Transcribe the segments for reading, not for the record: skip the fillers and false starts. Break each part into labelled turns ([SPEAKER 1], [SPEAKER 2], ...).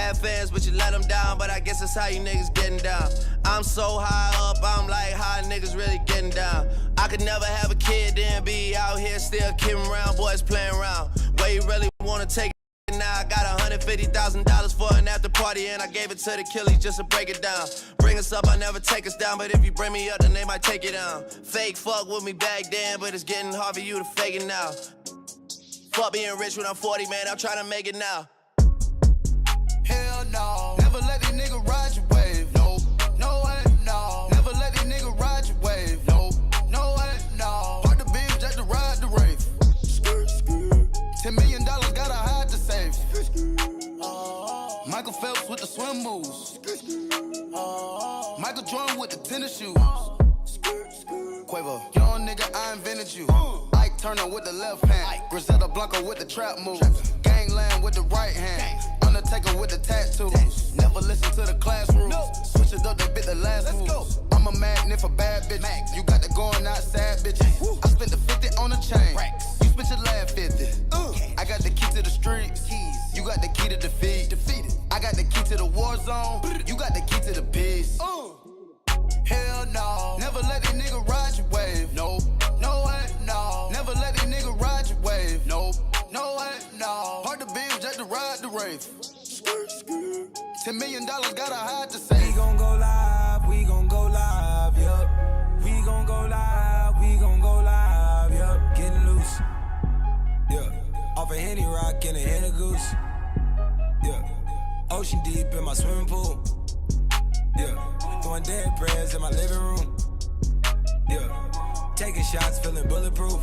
[SPEAKER 1] had fans, but you let them down. But I guess that's how you niggas getting down. I'm so high up, I'm like, how niggas really getting down? I could never have a kid, then be out here still kidding around, boys playing around. Where you really wanna take it now? I got $150,000 for an after party, and I gave it to the killies just to break it down. Bring us up, I never take us down, but if you bring me up, then they might take it down. Fake fuck with me back then, but it's getting hard for you to fake it now. Fuck being rich when I'm 40, man, I'm trying to make it now.
[SPEAKER 2] Hell no, never let these niggas ride your wave. No, no way, no. Never let these niggas ride your wave. No, no way, no. Park the beam just to ride the rave. $10 million gotta hide the safe. Michael Phelps with the swim moves. Michael Jordan with the tennis shoes. Quavo, young nigga, I invented you. Ike Turner with the left hand. Griselda Blanco with the trap moves. Gangland with the right hand. Undertaker with the tattoos. Never listen to the classroom. Switch it up, they bit the last moves. I'm a magnet for bad bitches. You got the going outside bitches. I spent the 50 on a chain. You spent your last 50. I got the key to the streets. You got the key to defeat. I got the key to the war zone. You got the key to the peace. Hell no. Never let these niggas ride your wave. No, no way, no. Never let these niggas ride your wave. No, no way, no. Park the beam just to ride the rave. $10 million gotta hide the safe.
[SPEAKER 3] We gon' go live, we gon' go live, yup. We gon' go live, we gon' go live, yup. Getting loose, yeah. Off a Henny Rock and a Henny Goose, yeah. Ocean deep in my swimming pool, yeah. Throwing dead prayers in my living room, yeah. Taking shots, feeling bulletproof.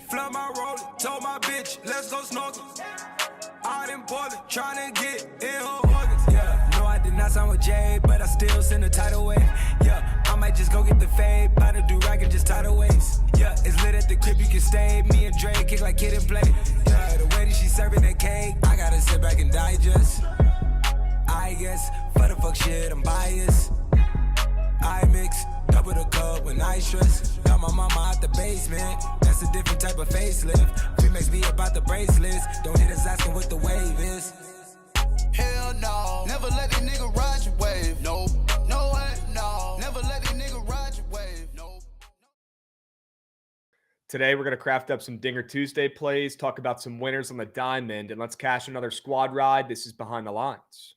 [SPEAKER 3] Flood my roller, told my bitch, let's go snorkel. Out in Portland, tryna get in her organs, yeah. No, I did not sign with Jay, but I still send a tidal wave, yeah. I might just go get the fade, buy the do-rag and just tidal waves, yeah. It's lit at the crib, you can stay. Me and Dre kick like kid and play, yeah. The way that she serving that cake, I gotta sit back and digest. I guess, for the fuck shit, I'm biased. I mix, double the cup when I stress. Got my mama out the basement, that's a different type of facelift. Remix be about the bracelets, don't hit us asking what the wave is.
[SPEAKER 2] Hell no, never let these niggas ride your wave. No, no way, no. Never let these niggas ride your wave. No.
[SPEAKER 4] Today, we're going to craft up some Dinger Tuesday plays, talk about some winners on the diamond, and let's cash another squad ride. This is Behind the Lines.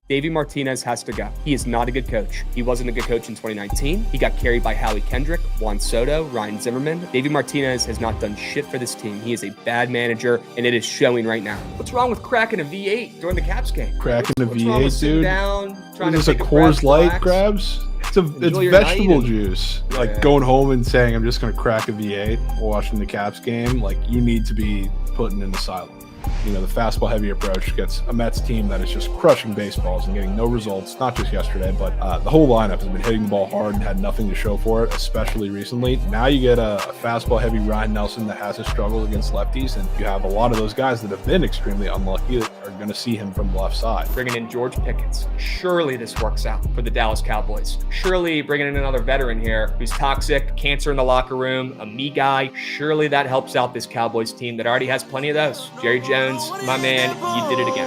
[SPEAKER 4] Davey Martinez has to go. He is not a good coach. He wasn't a good coach in 2019. He got carried by Howie Kendrick, Juan Soto, Ryan Zimmerman. Davey Martinez has not done shit for this team. He is a bad manager, and it is showing right now. What's wrong with cracking a V8 during the Caps game?
[SPEAKER 5] Cracking a
[SPEAKER 4] What's wrong with
[SPEAKER 5] V8,
[SPEAKER 4] sitting
[SPEAKER 5] dude?
[SPEAKER 4] down, trying
[SPEAKER 5] Is
[SPEAKER 4] to
[SPEAKER 5] this a
[SPEAKER 4] take
[SPEAKER 5] Coors Light,
[SPEAKER 4] relax?
[SPEAKER 5] Krabs? It's
[SPEAKER 4] Enjoy your
[SPEAKER 5] vegetable
[SPEAKER 4] night and-
[SPEAKER 5] juice. Like
[SPEAKER 4] Yeah.
[SPEAKER 5] going home and saying, I'm just going to crack a V8 while watching the Caps game. Like, you need to be put in an asylum. You know, the fastball heavy approach gets a Mets team that is just crushing baseballs and getting no results, not just yesterday, but the whole lineup has been hitting the ball hard and had nothing to show for it, especially recently. Now you get a fastball heavy Ryan Nelson that has his struggles against lefties, and you have a lot of those guys that have been extremely unlucky that are going to see him from the left side.
[SPEAKER 4] Bringing in George Pickens. Surely this works out for the Dallas Cowboys. Surely bringing in another veteran here who's toxic, cancer in the locker room, a me guy. Surely that helps out this Cowboys team that already has plenty of those. Jerry Jones, my man, you did it again.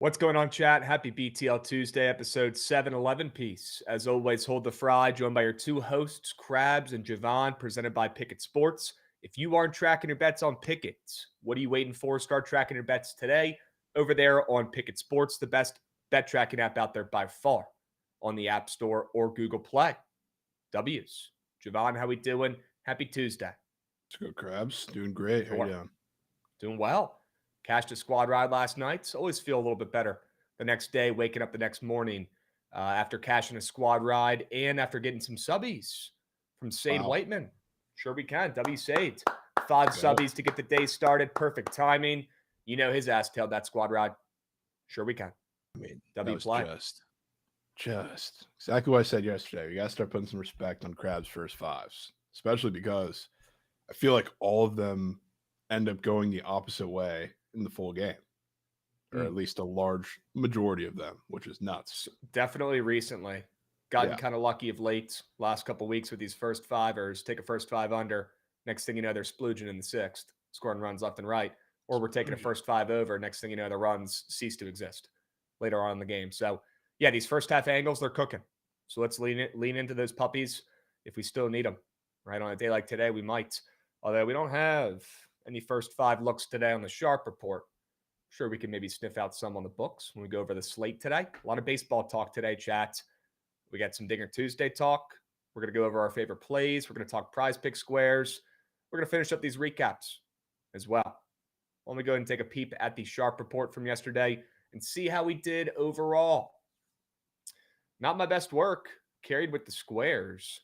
[SPEAKER 4] What's going on, chat? Happy BTL Tuesday, episode 711 piece. As always, hold the fry, joined by your two hosts, Krabs and Jovan, presented by Bookit Sports. If you aren't tracking your bets on Bookit, what are you waiting for? Start tracking your bets today over there on Bookit Sports, the best bet tracking app out there by far on the App Store or Google Play. W's. Jovan, how we doing? Happy Tuesday.
[SPEAKER 5] Let's go, Krabs. Doing great. How you doing?
[SPEAKER 4] Doing well. Cashed a squad ride last night. So always feel a little bit better the next day, waking up the next morning after cashing a squad ride and after getting some subbies from Sade Whiteman. Sure we can. W Sade. 5 subbies to get the day started. Perfect timing. You know his ass tailed that squad ride. Sure we can.
[SPEAKER 5] I mean,
[SPEAKER 4] W
[SPEAKER 5] that
[SPEAKER 4] play.
[SPEAKER 5] was just exactly what I said yesterday. We got to start putting some respect on Krabs' first fives, especially because I feel like all of them end up going the opposite way in the full game, or at least a large majority of them, which is nuts.
[SPEAKER 4] Definitely recently. Gotten kind of lucky of late last couple weeks with these first fivers. Take a first five under. Next thing you know, they're splooging in the sixth, scoring runs left and right. Or we're taking a first five over. Next thing you know, the runs cease to exist later on in the game. So, yeah, these first half angles, they're cooking. So let's lean into those puppies if we still need them. Right, on a day like today, we might. Although we don't have any first five looks today on the Sharp report. Sure, we can maybe sniff out some on the books when we go over the slate today. A lot of baseball talk today, chat. We got some Dinger Tuesday talk. We're going to go over our favorite plays. We're going to talk prize pick squares. We're going to finish up these recaps as well. Let me go ahead and take a peep at the Sharp report from yesterday and see how we did overall. Not my best work. Carried with the squares.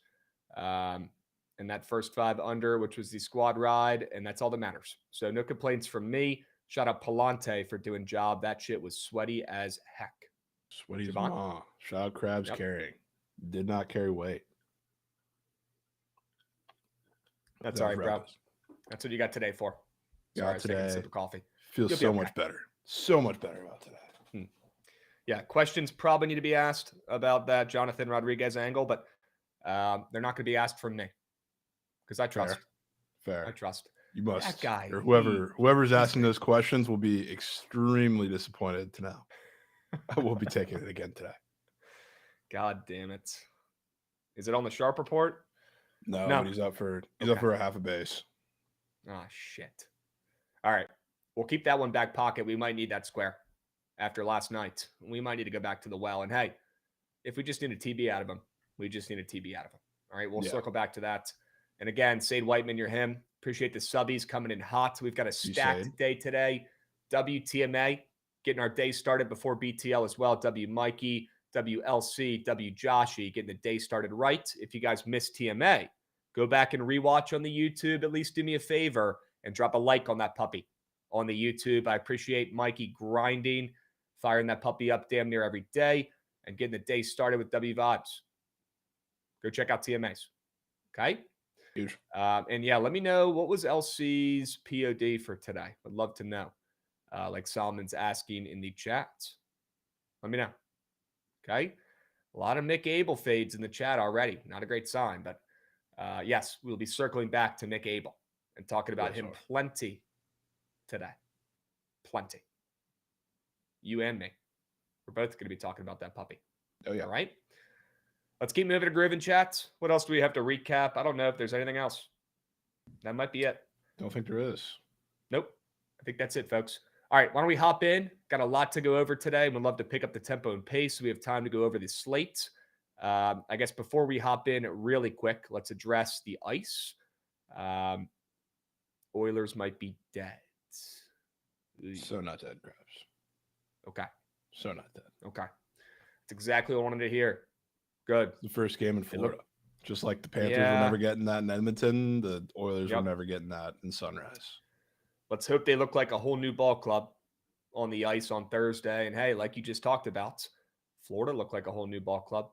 [SPEAKER 4] And that first five under, which was the squad ride, and that's all that matters. So no complaints from me. Shout out Palante for doing job. That shit was sweaty as heck.
[SPEAKER 5] Sweaty as ma. Shout out Krabs carrying. Did not carry weight.
[SPEAKER 4] That's all right, bro. That's what you got today for. Sorry, I was taking a sip of coffee.
[SPEAKER 5] Feels so much better. So much better about today.
[SPEAKER 4] Yeah, questions probably need to be asked about that Jonathan Rodriguez angle, but they're not going to be asked from me because I trust.
[SPEAKER 5] Fair.
[SPEAKER 4] I trust.
[SPEAKER 5] You must.
[SPEAKER 4] That guy.
[SPEAKER 5] Or whoever's asking those questions will be extremely disappointed to know. I will be taking it again today.
[SPEAKER 4] God damn it. Is it on the Sharp report?
[SPEAKER 5] No. He's up for a half a base.
[SPEAKER 4] Oh, shit. All right. We'll keep that one back pocket. We might need that square after last night. We might need to go back to the well. And hey, if we just need a TB out of him, we just need a TB out of him. All right. We'll circle back to that. And again, Sade Whiteman, you're him. Appreciate the subbies coming in hot. We've got a stacked day today. WTMA, getting our day started before BTL as well. W Mikey, WLC, W Joshy, getting the day started right. If you guys missed TMA, go back and rewatch on the YouTube. At least do me a favor and drop a like on that puppy on the YouTube. I appreciate Mikey grinding, firing that puppy up damn near every day, and getting the day started with W Vibes. Go check out TMAs. Okay?
[SPEAKER 5] Huge.
[SPEAKER 4] And yeah, let me know what was LC's POD for today. I'd love to know. Like Solomon's asking in the chat. Let me know. Okay. A lot of Mick Abel fades in the chat already. Not a great sign, but yes, we'll be circling back to Mick Abel and talking about him plenty today. Plenty. You and me. We're both going to be talking about that puppy.
[SPEAKER 5] Oh, yeah.
[SPEAKER 4] All right. Let's keep moving to Groovin' Chats. What else do we have to recap? I don't know if there's anything else. That might be it.
[SPEAKER 5] Don't think there is.
[SPEAKER 4] Nope. I think that's it, folks. All right, why don't we hop in? Got a lot to go over today. We'd love to pick up the tempo and pace so we have time to go over the slate. I guess before we hop in really quick, let's address the ice. Oilers might be dead.
[SPEAKER 5] So not dead, Krabs.
[SPEAKER 4] Okay.
[SPEAKER 5] So not dead.
[SPEAKER 4] Okay. That's exactly what I wanted to hear. Good.
[SPEAKER 5] The first game in Florida. Just like the Panthers were never getting that in Edmonton, the Oilers were never getting that in Sunrise.
[SPEAKER 4] Let's hope they look like a whole new ball club on the ice on Thursday. And hey, like you just talked about, Florida looked like a whole new ball club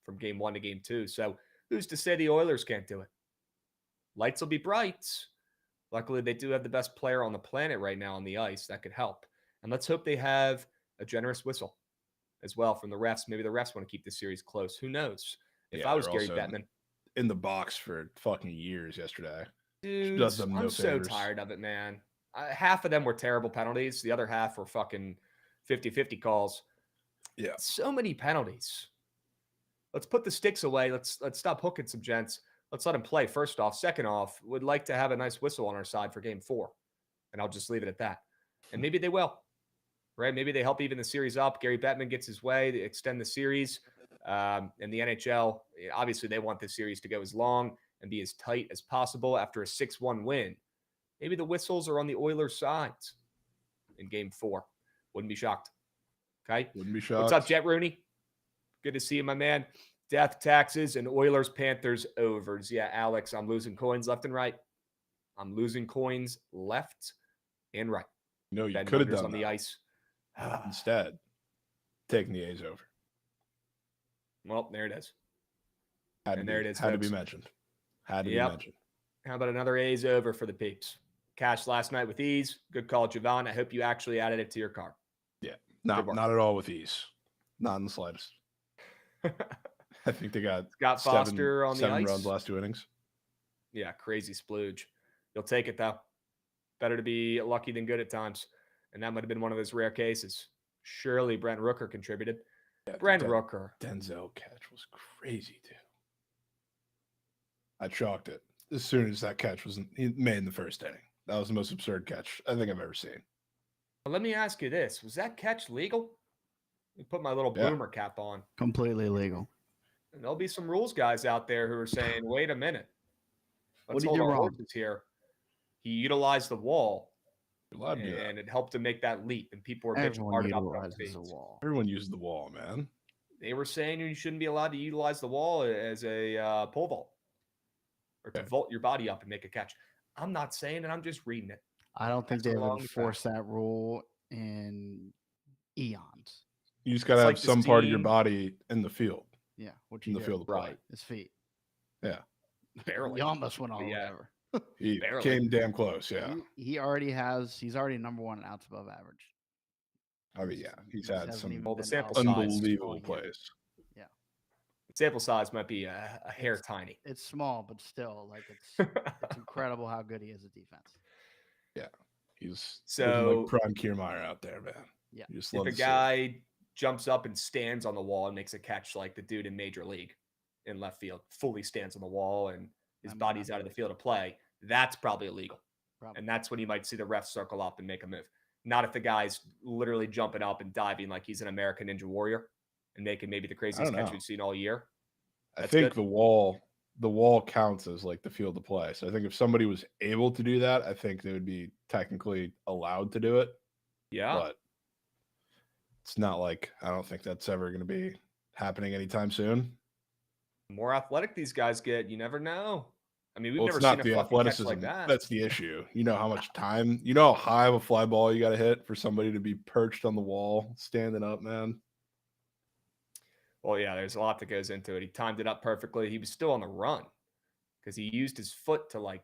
[SPEAKER 4] from game 1 to game 2. So who's to say the Oilers can't do it? Lights will be bright. Luckily, they do have the best player on the planet right now on the ice. That could help. And let's hope they have a generous whistle as well from the refs. Maybe the refs want to keep the series close. Who knows? If I was Gary Bettman.
[SPEAKER 5] In the box for fucking years yesterday.
[SPEAKER 4] Dude, I'm so tired of it, man. Half of them were terrible penalties. The other half were fucking 50-50 calls.
[SPEAKER 5] Yeah.
[SPEAKER 4] So many penalties. Let's put the sticks away. Let's stop hooking some gents. Let's let them play, first off. Second off, would like to have a nice whistle on our side for game 4. And I'll just leave it at that. And maybe they will. Right? Maybe they help even the series up. Gary Bettman gets his way. They extend the series. And the NHL, obviously they want this series to go as long and be as tight as possible after a 6-1 win. Maybe the whistles are on the Oilers' side in game 4. Wouldn't be shocked. Okay?
[SPEAKER 5] Wouldn't be shocked.
[SPEAKER 4] What's up, Jet Rooney? Good to see you, my man. Death, taxes, and Oilers, Panthers, overs. Yeah, Alex, I'm losing coins left and right. I'm losing coins left and right.
[SPEAKER 5] No, you could have done
[SPEAKER 4] on
[SPEAKER 5] that.
[SPEAKER 4] The ice.
[SPEAKER 5] Instead, taking the A's over.
[SPEAKER 4] Well, there it is.
[SPEAKER 5] There it is. Had to be mentioned. Had to be mentioned.
[SPEAKER 4] How about another A's over for the peeps? Cash last night with ease. Good call, Jovan. I hope you actually added it to your card.
[SPEAKER 5] Yeah. Not at all with ease. Not in the slightest. I think they got
[SPEAKER 4] Scott Foster on the
[SPEAKER 5] seven
[SPEAKER 4] ice.
[SPEAKER 5] runs last 2 innings.
[SPEAKER 4] Yeah, crazy splooge. You'll take it, though. Better to be lucky than good at times. And that might have been one of those rare cases. Surely Brent Rooker contributed.
[SPEAKER 5] Yeah,
[SPEAKER 4] Brent Rooker.
[SPEAKER 5] Denzel catch was crazy, too. I chalked it as soon as that catch was made in the first inning. That was the most absurd catch I think I've ever seen.
[SPEAKER 4] Well, let me ask you this. Was that catch legal? Let me put my little boomer cap on.
[SPEAKER 6] Completely legal.
[SPEAKER 4] And there'll be some rules guys out there who are saying, wait a minute. Let's
[SPEAKER 6] What did
[SPEAKER 4] hold
[SPEAKER 6] you
[SPEAKER 4] our
[SPEAKER 6] wrong?
[SPEAKER 4] horses here. He utilized the wall,
[SPEAKER 5] You're allowed to do that.
[SPEAKER 4] and it helped him make that leap. And people were bitching
[SPEAKER 6] Everyone
[SPEAKER 4] hard about
[SPEAKER 6] utilizes
[SPEAKER 4] the
[SPEAKER 6] a wall.
[SPEAKER 5] Everyone used the wall, man.
[SPEAKER 4] They were saying you shouldn't be allowed to utilize the wall as a pole vault or to vault your body up and make a catch. I'm not saying it. I'm just reading it.
[SPEAKER 6] I don't think
[SPEAKER 4] That's
[SPEAKER 6] they've
[SPEAKER 4] along the
[SPEAKER 6] enforced that rule in eons.
[SPEAKER 5] You just got to
[SPEAKER 4] It's
[SPEAKER 5] have
[SPEAKER 4] like the
[SPEAKER 5] some part of your
[SPEAKER 4] steam-
[SPEAKER 5] body in the field,
[SPEAKER 6] Yeah, what
[SPEAKER 5] in
[SPEAKER 6] you
[SPEAKER 5] the
[SPEAKER 6] do?
[SPEAKER 5] field of play.
[SPEAKER 4] Right.
[SPEAKER 6] His feet.
[SPEAKER 5] Yeah.
[SPEAKER 4] Barely.
[SPEAKER 6] You almost went all
[SPEAKER 4] Yeah.
[SPEAKER 6] over.
[SPEAKER 5] He
[SPEAKER 4] Barely.
[SPEAKER 5] came damn close, yeah.
[SPEAKER 6] He's already number one in outs above average.
[SPEAKER 5] I mean, yeah, he's
[SPEAKER 6] He
[SPEAKER 5] had
[SPEAKER 6] hasn't
[SPEAKER 5] some
[SPEAKER 6] even
[SPEAKER 4] Well, the
[SPEAKER 6] been
[SPEAKER 4] sample
[SPEAKER 6] out
[SPEAKER 4] size
[SPEAKER 5] unbelievable
[SPEAKER 6] all year.
[SPEAKER 5] plays.
[SPEAKER 4] Sample size might be a hair tiny.
[SPEAKER 6] It's small, but still, like it's incredible how good he is at defense.
[SPEAKER 5] He's
[SPEAKER 4] So-
[SPEAKER 5] looking like prime Kiermaier out there, man.
[SPEAKER 6] Yeah.
[SPEAKER 5] You just
[SPEAKER 4] If
[SPEAKER 5] love
[SPEAKER 4] a
[SPEAKER 5] to see it.
[SPEAKER 4] guy jumps up and stands on the wall and makes a catch like the dude in Major League in left field, fully stands on the wall and his
[SPEAKER 6] I mean,
[SPEAKER 4] body's out of the field of play, that's probably illegal.
[SPEAKER 6] Probably.
[SPEAKER 4] And that's when you might see the ref circle up and make a move. Not if the guy's literally jumping up and diving like he's an American Ninja Warrior and making maybe the craziest
[SPEAKER 5] don't
[SPEAKER 4] catch
[SPEAKER 5] know.
[SPEAKER 4] we've seen all year.
[SPEAKER 5] I
[SPEAKER 4] That's
[SPEAKER 5] think
[SPEAKER 4] good.
[SPEAKER 5] the wall counts as like the field of play. So I think if somebody was able to do that, I think they would be technically allowed to do it.
[SPEAKER 4] Yeah.
[SPEAKER 5] But it's not like I don't think that's ever going to be happening anytime soon.
[SPEAKER 4] The more athletic these guys get, you never know. I mean, we've
[SPEAKER 5] Well,
[SPEAKER 4] never
[SPEAKER 5] it's not
[SPEAKER 4] seen
[SPEAKER 5] the
[SPEAKER 4] a fucking catch
[SPEAKER 5] athleticism.
[SPEAKER 4] like that.
[SPEAKER 5] That's the issue. You know how much time, you know how high of a fly ball you got to hit for somebody to be perched on the wall, standing up, man.
[SPEAKER 4] Well, yeah, there's a lot that goes into it. He timed it up perfectly. He was still on the run because he used his foot to like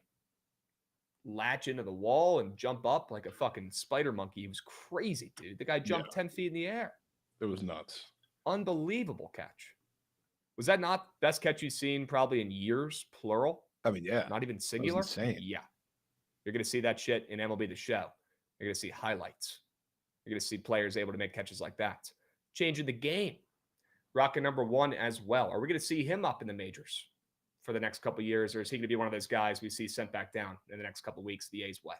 [SPEAKER 4] latch into the wall and jump up like a fucking spider monkey. He was crazy, dude. The guy jumped 10 feet in the air.
[SPEAKER 5] It was nuts.
[SPEAKER 4] Unbelievable catch. Was that not best catch you've seen probably in years, plural?
[SPEAKER 5] I mean, yeah.
[SPEAKER 4] Not even singular?
[SPEAKER 5] insane.
[SPEAKER 4] Yeah. You're going to see that shit in MLB The Show. You're going to see highlights. You're going to see players able to make catches like that. Changing the game. Rocking number one as well. Are we going to see him up in the majors for the next couple of years, or is he going to be one of those guys we see sent back down in the next couple of weeks the A's way?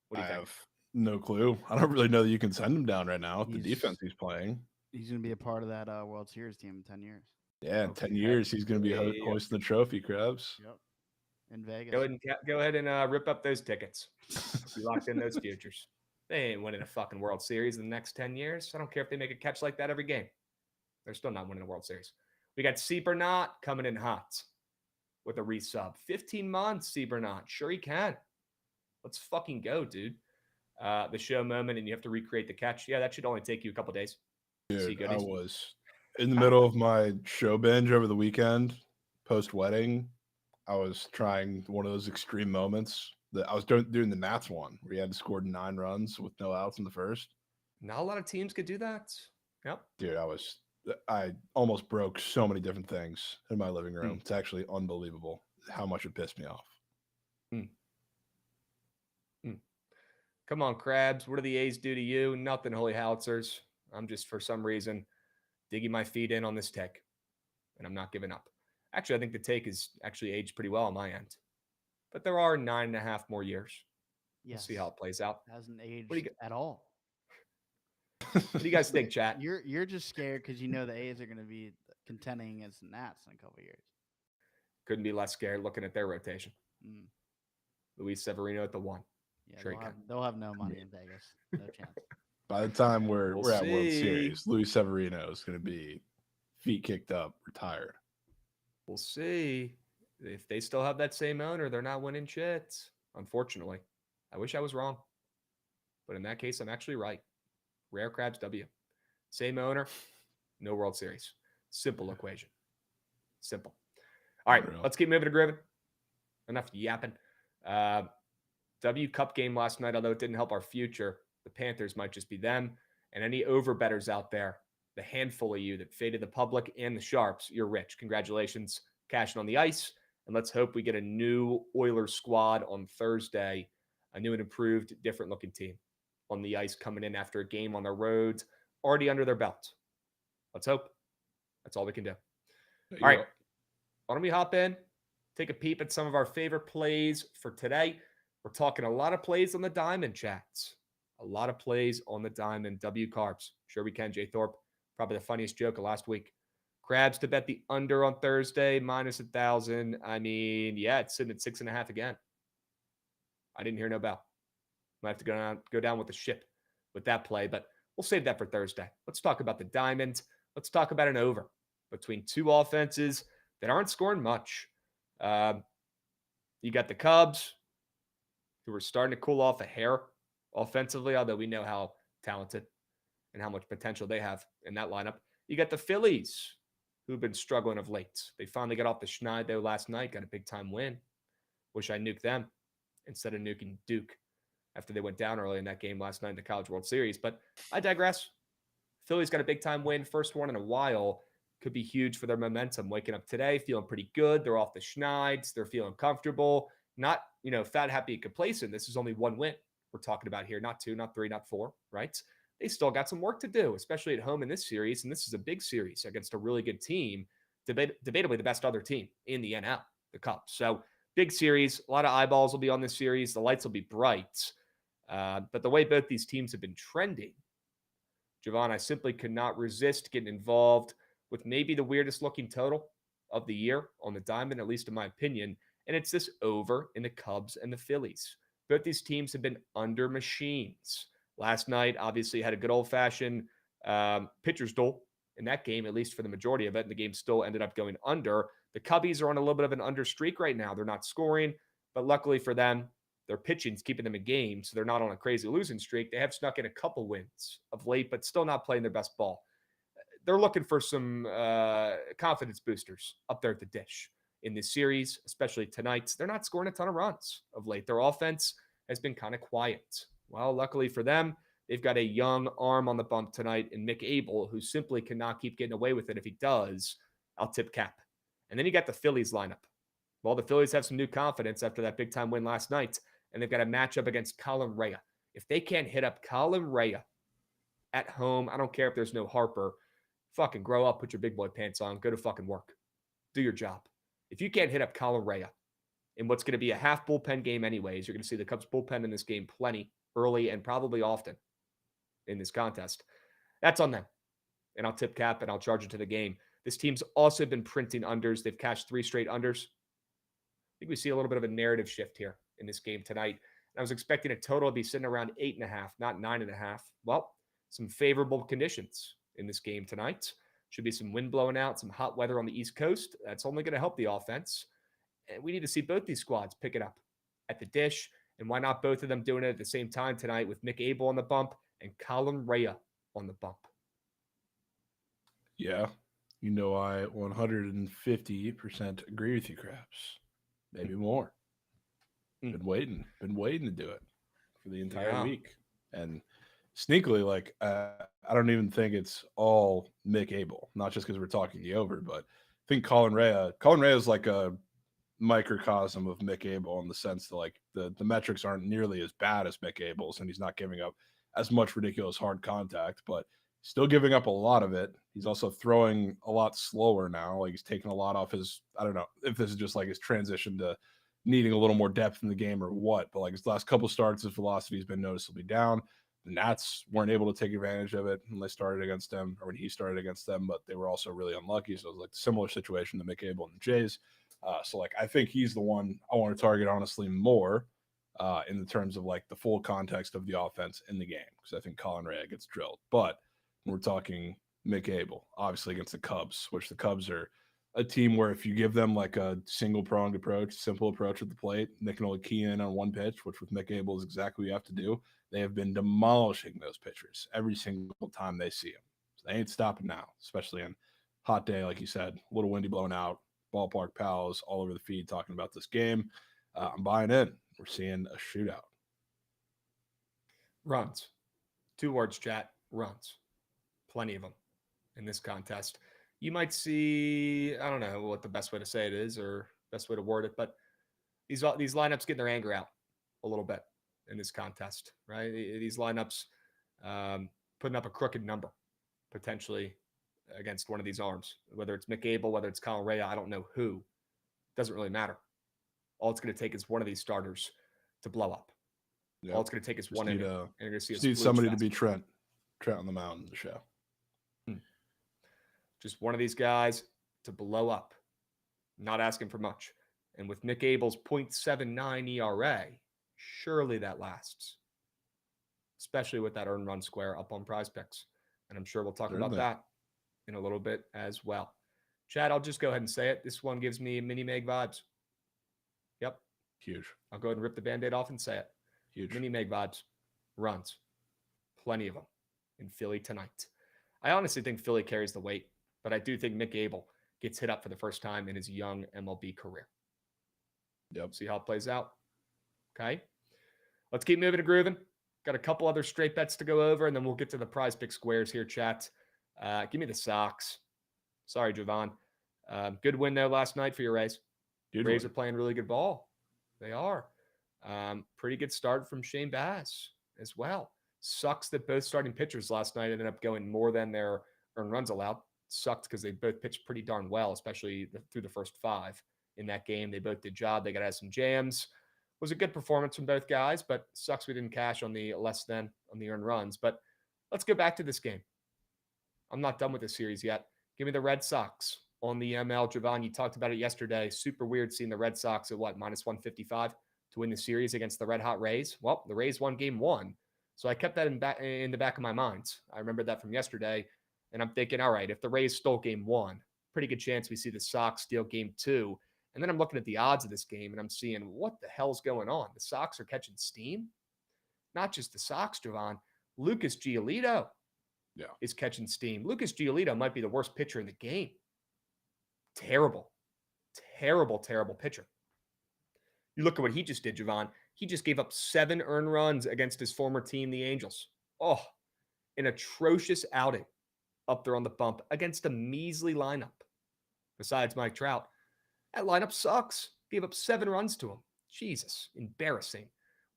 [SPEAKER 4] What do you
[SPEAKER 5] I
[SPEAKER 4] think?
[SPEAKER 5] have no clue. I don't really know that you can send him down right now with the
[SPEAKER 6] He's-
[SPEAKER 5] defense he's playing.
[SPEAKER 6] He's going to be a part of that World Series team in 10 years.
[SPEAKER 5] Yeah, in
[SPEAKER 4] Okay.
[SPEAKER 5] 10 years, he's going to be
[SPEAKER 4] Yeah.
[SPEAKER 5] hoisting the trophy, Krabs.
[SPEAKER 6] Yep. In Vegas.
[SPEAKER 4] Go ahead and rip up those tickets. You locked in those futures. They ain't winning a fucking World Series in the next 10 years. I don't care if they make a catch like that every game. They're still not winning a World Series. We got Seaburnot coming in hot with a resub. 15 months, Seaburnot. Sure he can. Let's fucking go, dude. The show moment, and you have to recreate the catch. Yeah, that should only take you a couple days. See
[SPEAKER 5] Dude, I
[SPEAKER 4] goodies.
[SPEAKER 5] was in the middle of my show binge over the weekend, post wedding. I was trying one of those extreme moments that I was doing the Nats one where he had scored 9 runs with no outs in the first.
[SPEAKER 4] Not a lot of teams could do that. Yep.
[SPEAKER 5] Dude, I almost broke so many different things in my living room. It's actually unbelievable how much it pissed me off.
[SPEAKER 4] Come on, Krabs. What do the A's do to you? Nothing, Holy Howitzers. I'm just, for some reason, digging my feet in on this take, and I'm not giving up. Actually, I think the take is actually aged pretty well on my end. But there are 9.5 more years. We'll
[SPEAKER 6] Yes.
[SPEAKER 4] see how it plays out.
[SPEAKER 6] Hasn't aged
[SPEAKER 4] What do you
[SPEAKER 6] at all.
[SPEAKER 4] What do you guys think, chat?
[SPEAKER 6] You're just scared because you know the A's are going to be contending against the Nats in a couple of years.
[SPEAKER 4] Couldn't be less scared looking at their rotation.
[SPEAKER 6] Mm.
[SPEAKER 4] Luis Severino at the 1.
[SPEAKER 6] Yeah,
[SPEAKER 4] Sure you
[SPEAKER 6] they'll have no money in Vegas. No chance.
[SPEAKER 5] By the time
[SPEAKER 4] We'll
[SPEAKER 5] we're at World
[SPEAKER 4] see.
[SPEAKER 5] Series, Luis Severino is going to be feet kicked up, retired.
[SPEAKER 4] We'll see. If they still have that same owner, they're not winning shit. Unfortunately. I wish I was wrong. But in that case, I'm actually right. Rare Krabs W. Same owner, no World Series. Simple equation. Simple. All right,
[SPEAKER 5] Unreal.
[SPEAKER 4] let's keep moving to Griffin. Enough yapping. W Cup game last night, although it didn't help our future. The Panthers might just be them. And any over bettors out there, the handful of you that faded the public and the sharps, you're rich. Congratulations, cashing on the ice. And let's hope we get a new Oilers squad on Thursday, a new and improved, different looking team on the ice coming in after a game on their roads, already under their belt. Let's hope. That's all we can do. All right. Why don't we hop in, take a peep at some of our favorite plays for today. We're talking a lot of plays on the diamond, chats. A lot of plays on the diamond. W Carbs. Sure we can, Jay Thorpe. Probably the funniest joke of last week. Krabs to bet the under on Thursday, minus 1,000. I mean, yeah, it's sitting at 6.5 again. I didn't hear no bell. Might have to go down with the ship with that play, but we'll save that for Thursday. Let's talk about the diamond. Let's talk about an over between two offenses that aren't scoring much. You got the Cubs, who are starting to cool off a hair offensively, although we know how talented and how much potential they have in that lineup. You got the Phillies, who've been struggling of late. They finally got off the schneid, though, last night, got a big-time win. Wish I nuked them instead of nuking Duke after they went down early in that game last night in the College World Series. But I digress. Phillies got a big-time win, first one in a while. Could be huge for their momentum. Waking up today, feeling pretty good. They're off the schneids. They're feeling comfortable. Not, fat, happy, and complacent. This is only one win we're talking about here. Not two, not three, not four, right? They still got some work to do, especially at home in this series. And this is a big series against a really good team, debatably the best other team in the NL, the Cubs. So big series. A lot of eyeballs will be on this series. The lights will be bright. But the way both these teams have been trending, Jovan, I simply could not resist getting involved with maybe the weirdest looking total of the year on the diamond, at least in my opinion. And it's this over in the Cubs and the Phillies. Both these teams have been under machines. Last night, obviously, had a good old-fashioned pitcher's duel in that game, at least for the majority of it, and the game still ended up going under. The Cubbies are on a little bit of an under streak right now. They're not scoring, but luckily for them, their pitching's keeping them in games, so they're not on a crazy losing streak. They have snuck in a couple wins of late, but still not playing their best ball. They're looking for some confidence boosters up there at the dish in this series, especially tonight. They're not scoring a ton of runs of late. Their offense has been kind of quiet. Well, luckily for them, they've got a young arm on the bump tonight in Mick Abel, who simply cannot keep getting away with it. If he does, I'll tip cap. And then you got the Phillies lineup. Well, the Phillies have some new confidence after that big-time win last night, and they've got a matchup against Colin Rea. If they can't hit up Colin Rea at home, I don't care if there's no Harper, fucking grow up, put your big boy pants on, go to fucking work. Do your job. If you can't hit up Colin Rea in what's going to be a half bullpen game anyways, you're going to see the Cubs bullpen in this game plenty, early and probably often in this contest. That's on them. And I'll tip cap and I'll charge it to the game. This team's also been printing unders. They've cashed 3 straight unders. I think we see a little bit of a narrative shift here in this game tonight. I was expecting a total to be sitting around 8.5, not 9.5. Well, some favorable conditions in this game tonight. Should be some wind blowing out, some hot weather on the East Coast. That's only going to help the offense. And we need to see both these squads pick it up at the dish. And why not both of them doing it at the same time tonight with Mick Abel on the bump and Colin Rea on the bump?
[SPEAKER 5] Yeah. I 150% agree with you, Krabs. Maybe more. Been waiting to do it for the entire week. And sneakily, I don't even think it's all Mick Abel, not just because we're talking the over, but I think Colin Rea is like a microcosm of Mick Abel in the sense that the metrics aren't nearly as bad as Mick Abel's, and he's not giving up as much ridiculous hard contact, but still giving up a lot of it. He's also throwing a lot slower now. He's taking a lot off his, I don't know if this is just his transition to needing a little more depth in the game or what, but his last couple starts, his velocity has been noticeably down. The Nats weren't able to take advantage of it when they started against them, or when he started against them, but they were also really unlucky. So it was a similar situation to Mick Abel and the Jays. I think he's the one I want to target, honestly, more in the terms of the full context of the offense in the game, because I think Colin Rea gets drilled. But we're talking Mick Abel, obviously against the Cubs, which the Cubs are a team where if you give them a single-pronged approach, simple approach at the plate, they can only key in on one pitch, which with Mick Abel is exactly what you have to do. They have been demolishing those pitchers every single time they see them. So they ain't stopping now, especially on hot day, like you said, a little windy blowing out, ballpark pals all over the feed talking about this game. I'm buying in. We're seeing a shootout.
[SPEAKER 4] Runs. 2 words, chat. Runs. Plenty of them. in this contest. You might see, I don't know what the best way to say it is or best way to word it, but these lineups getting their anger out a little bit in this contest, right? These lineups putting up a crooked number potentially against one of these arms, whether it's Mikey Over, whether it's Colin Rea, I don't know who. Doesn't really matter. All it's going to take is one of these starters to blow up. Yep. All it's going to take is one inning, and you're going to see
[SPEAKER 5] just need somebody to be Trent on the mound in the show.
[SPEAKER 4] Just one of these guys to blow up. Not asking for much. And with Mikey Over's .79 ERA, surely that lasts. Especially with that earned run square up on Prize Picks. And I'm sure we'll talk about that in a little bit as well. Chad, I'll just go ahead and say it. This one gives me Mini Meg vibes. Yep.
[SPEAKER 5] Huge.
[SPEAKER 4] I'll go ahead and rip the Band-Aid off and say it.
[SPEAKER 5] Huge.
[SPEAKER 4] Mini Meg vibes. Runs. Plenty of them in Philly tonight. I honestly think Philly carries the weight, but I do think Mikey Over gets hit up for the first time in his young MLB career.
[SPEAKER 5] Yep.
[SPEAKER 4] See how it plays out. Okay. Let's keep moving and grooving. Got a couple other straight bets to go over, and then we'll get to the Prize Pick squares here, chat. Give me the Sox. Sorry, Jovan. Good win, though, last night for your Rays. Rays are playing really good ball. They are. Pretty good start from Shane Bass as well. Sucks that both starting pitchers last night ended up going more than their earned runs allowed. Sucked because they both pitched pretty darn well, especially through the first 5 in that game. They both did job. They got to have some jams. Was a good performance from both guys, but sucks we didn't cash on the less than on the earned runs. But let's go back to this game. I'm not done with this series yet. Give me the Red Sox on the ML. Jovan, you talked about it yesterday. Super weird seeing the Red Sox at minus 155 to win the series against the Red Hot Rays. Well, the Rays won game 1. So I kept that in the back of my mind. I remember that from yesterday. And I'm thinking, all right, if the Rays stole game 1, pretty good chance we see the Sox steal game 2. And then I'm looking at the odds of this game, and I'm seeing what the hell's going on. The Sox are catching steam. Not just the Sox, Jovan. Lucas Giolito is catching steam. Lucas Giolito might be the worst pitcher in the game. Terrible, terrible, terrible pitcher. You look at what he just did, Jovan. He just gave up 7 earned runs against his former team, the Angels. Oh, an atrocious outing up there on the bump against a measly lineup. Besides Mike Trout. That lineup sucks. Gave up 7 runs to him. Jesus, embarrassing.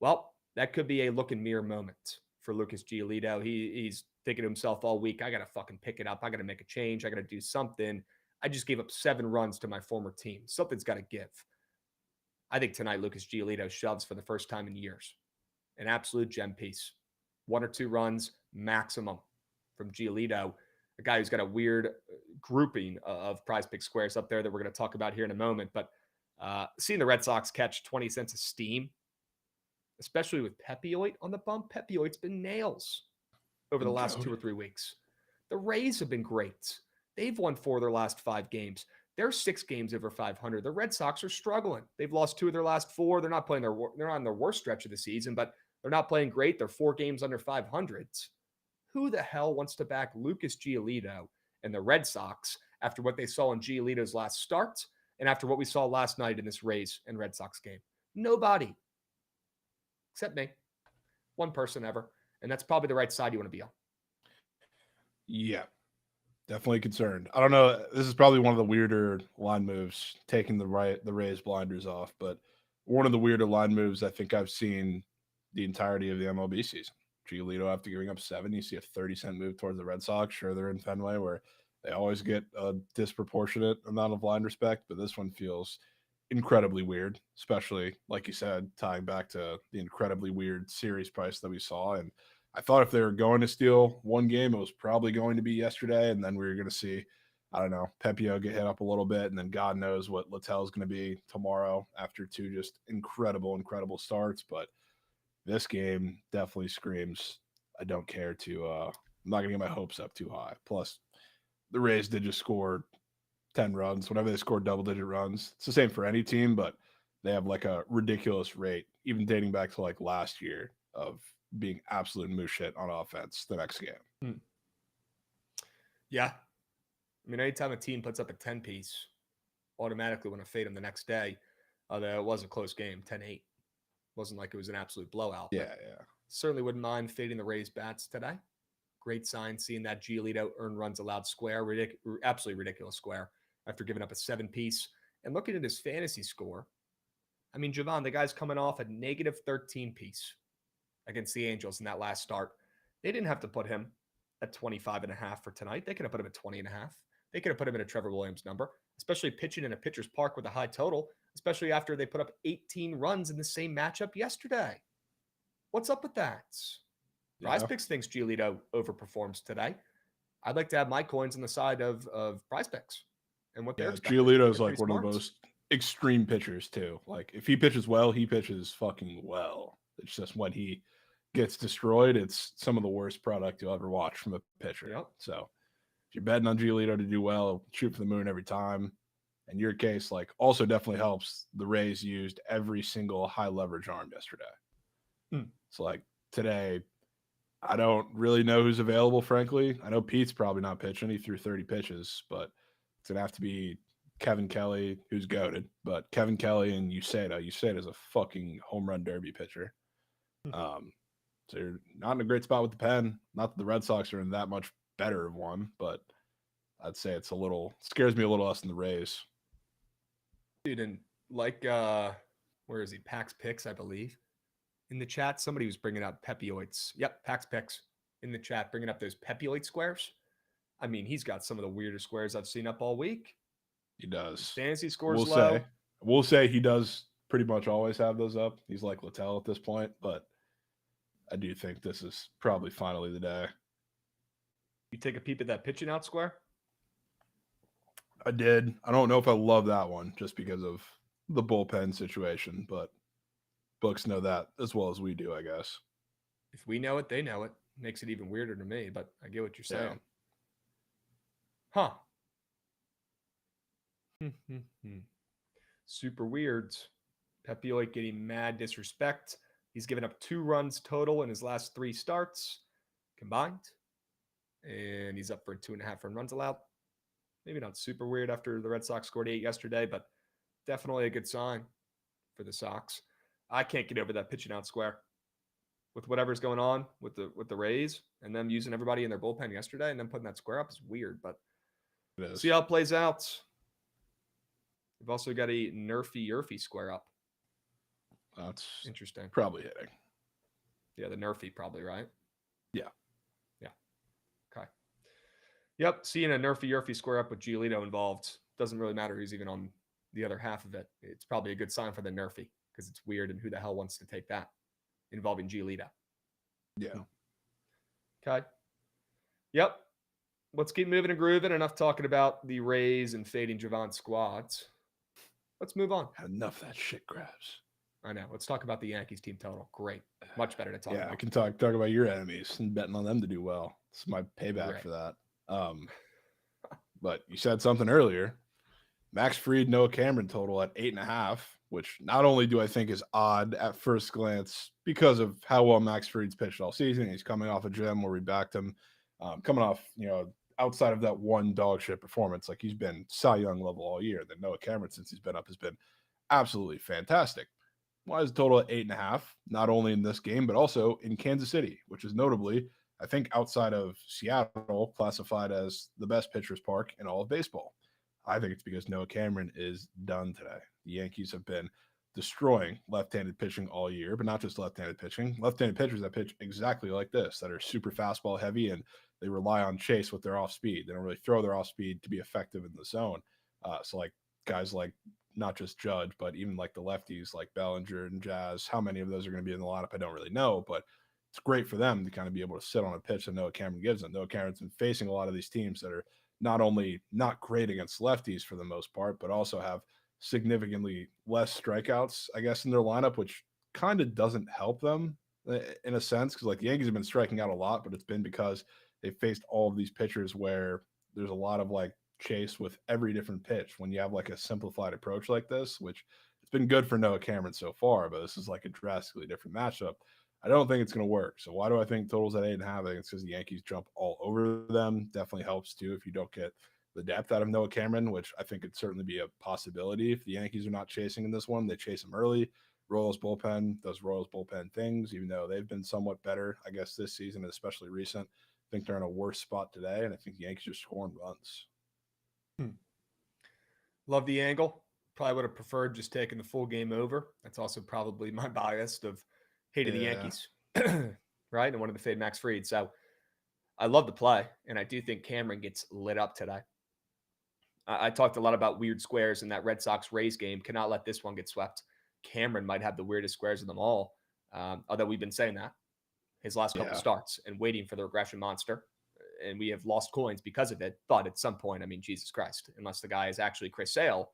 [SPEAKER 4] Well, that could be a look and mirror moment for Lucas Giolito. He's thinking to himself all week, I got to fucking pick it up. I got to make a change. I got to do something. I just gave up 7 runs to my former team. Something's got to give. I think tonight Lucas Giolito shoves for the first time in years. An absolute gem piece. 1 or 2 runs maximum from Giolito. A guy who's got a weird grouping of Prize Pick squares up there that we're going to talk about here in a moment. But seeing the Red Sox catch 20 cents of steam, especially with Pepioid on the bump, Pepioid's been nails over the last 2 or 3 weeks. The Rays have been great. They've won 4 of their last 5 games. They're 6 games over 500. The Red Sox are struggling. They've lost 2 of their last 4. They're not on their worst stretch of the season, but they're not playing great. They're 4 games under 500. Who the hell wants to back Lucas Giolito and the Red Sox after what they saw in Giolito's last start and after what we saw last night in this Rays and Red Sox game? Nobody. Except me. One person ever. And that's probably the right side you want to be on.
[SPEAKER 5] Yeah. Definitely concerned. I don't know. This is probably one of the weirder line moves, taking the Rays blinders off, but one of the weirder line moves I think I've seen the entirety of the MLB season. Giolito after giving up 7, you see a 30-cent move towards the Red Sox. Sure, they're in Fenway where they always get a disproportionate amount of line respect, but this one feels incredibly weird, especially, like you said, tying back to the incredibly weird series price that we saw. And I thought if they were going to steal one game, it was probably going to be yesterday, and then we were going to see, I don't know, Pepio get hit up a little bit, and then God knows what Littell's going to be tomorrow after 2 just incredible starts. But this game definitely screams, I don't care to, I'm not going to get my hopes up too high. Plus, the Rays did just score 10 runs. Whenever they score double-digit runs, it's the same for any team, but they have like a ridiculous rate, even dating back to like last year, of being absolute moose shit on offense the next game.
[SPEAKER 4] Yeah. I mean, anytime a team puts up a 10-piece, automatically want to fade them the next day, although it was a close game, 10-8. Wasn't like it was an absolute blowout.
[SPEAKER 5] Yeah.
[SPEAKER 4] Certainly wouldn't mind fading the Rays bats today. Great sign seeing that Giolito earned runs allowed square, absolutely ridiculous square after giving up a 7-piece. And looking at his fantasy score, I mean, Jovan, the guy's coming off a negative 13-piece against the Angels in that last start. They didn't have to put him at 25.5 for tonight. They could have put him at 20.5. They could have put him in a Trevor Williams number, especially pitching in a pitcher's park with a high total, especially after they put up 18 runs in the same matchup yesterday. What's up with that? Prize Picks thinks Giolito overperforms today. I'd like to have my coins on the side of Prize Picks and what they're expecting.
[SPEAKER 5] Giolito's like one of the most extreme pitchers too. Like if he pitches well, he pitches fucking well. It's just when he gets destroyed, it's some of the worst product you'll ever watch from a pitcher.
[SPEAKER 4] Yep.
[SPEAKER 5] So if you're betting on Giolito to do well, shoot for the moon every time. In your case, like also definitely helps. The Rays used every single high leverage arm yesterday. So like today, I don't really know who's available, frankly. I know Pete's probably not pitching. He threw 30 pitches, but it's going to have to be Kevin Kelly, who's goated. But Kevin Kelly and Uceda. Uceda's a fucking home run derby pitcher. So you're not in a great spot with the pen. Not that the Red Sox are in that much better of one, but I'd say it's scares me a little less than the Rays.
[SPEAKER 4] Dude, and like, where is he? Pax Picks, I believe. In the chat, somebody was bringing up Pepioids. Yep, Pax Picks in the chat, bringing up those Pepioid squares. I mean, he's got some of the weirdest squares I've seen up all week.
[SPEAKER 5] He does.
[SPEAKER 4] His fantasy scores low.
[SPEAKER 5] We'll say he does pretty much always have those up. He's like Littell at this point, but I do think this is probably finally the day.
[SPEAKER 4] You take a peep at that pitching out square?
[SPEAKER 5] I did. I don't know if I love that one just because of the bullpen situation, but books know that as well as we do, I guess.
[SPEAKER 4] If we know it, they know it. Makes it even weirder to me, but I get what you're saying. Huh. Super weird. Pepioid getting mad disrespect. He's given up 2 runs total in his last 3 starts combined. And he's up for 2.5 run runs allowed. Maybe not super weird after the Red Sox scored 8 yesterday, but definitely a good sign for the Sox. I can't get over that pitching out square with whatever's going on with the Rays and them using everybody in their bullpen yesterday and then putting that square up is weird, but see how it plays out. We've also got a Nerfy square up.
[SPEAKER 5] That's
[SPEAKER 4] interesting.
[SPEAKER 5] Probably hitting.
[SPEAKER 4] Yeah, the Nerfy probably, right?
[SPEAKER 5] Yeah.
[SPEAKER 4] Okay. Yep, seeing a Nerfy square up with Giolito involved doesn't really matter who's even on the other half of it. It's probably a good sign for the Nerfy because it's weird and who the hell wants to take that involving Giolito.
[SPEAKER 5] Yeah.
[SPEAKER 4] Okay. Yep. Let's keep moving and grooving. Enough talking about the Rays and fading Jovan squads. Let's move on.
[SPEAKER 5] Had enough of that shit, Krabs.
[SPEAKER 4] I know. Let's talk about the Yankees team total. Great. Much better to talk about.
[SPEAKER 5] Yeah, I can talk about your enemies and betting on them to do well. It's my payback for that. But you said something earlier. Max Fried, Noah Cameron total at 8.5, which not only do I think is odd at first glance because of how well Max Fried's pitched all season. He's coming off a gym where we backed him. Coming off, outside of that one dog shit performance, like he's been Cy Young level all year. Then Noah Cameron, since he's been up, has been absolutely fantastic. Why is the total at 8.5? Not only in this game, but also in Kansas City, which is notably, I think, outside of Seattle, classified as the best pitcher's park in all of baseball. I think it's because Noah Cameron is done today. The Yankees have been destroying left-handed pitching all year, but not just left-handed pitching. Left-handed pitchers that pitch exactly like this, that are super fastball heavy, and they rely on chase with their off-speed. They don't really throw their off-speed to be effective in the zone. So like guys like not just Judge, but even like the lefties like Bellinger and Jazz, how many of those are going to be in the lineup, I don't really know, but it's great for them to kind of be able to sit on a pitch that Noah Cameron gives them. Noah Cameron's been facing a lot of these teams that are not only not great against lefties for the most part, but also have significantly less strikeouts, I guess, in their lineup, which kind of doesn't help them in a sense, because like the Yankees have been striking out a lot, but it's been because they faced all of these pitchers where there's a lot of like chase with every different pitch when you have like a simplified approach like this, which it's been good for Noah Cameron so far, but this is like a drastically different matchup. I don't think it's going to work. So why do I think total's at 8.5? I think it's because the Yankees jump all over them. Definitely helps too if you don't get the depth out of Noah Cameron, which I think could certainly be a possibility. If the Yankees are not chasing in this one, they chase him early. Royals bullpen does Royals bullpen things, even though they've been somewhat better, I guess, this season, especially recent. think they're in a worse spot today, and I think the Yankees are scoring runs.
[SPEAKER 4] Love the angle. Probably would have preferred just taking the full game over. That's also probably my bias of hating the Yankees, right? And wanted to fade Max Fried. So I love the play, and I do think Cameron gets lit up today. I talked a lot about weird squares in that Red Sox-Rays game. Cannot let this one get swept. Cameron might have the weirdest squares of them all, although we've been saying that his last couple starts and waiting for the regression monster. And we have lost coins because of it. But at some point, I mean, Jesus Christ, unless the guy is actually Chris Sale,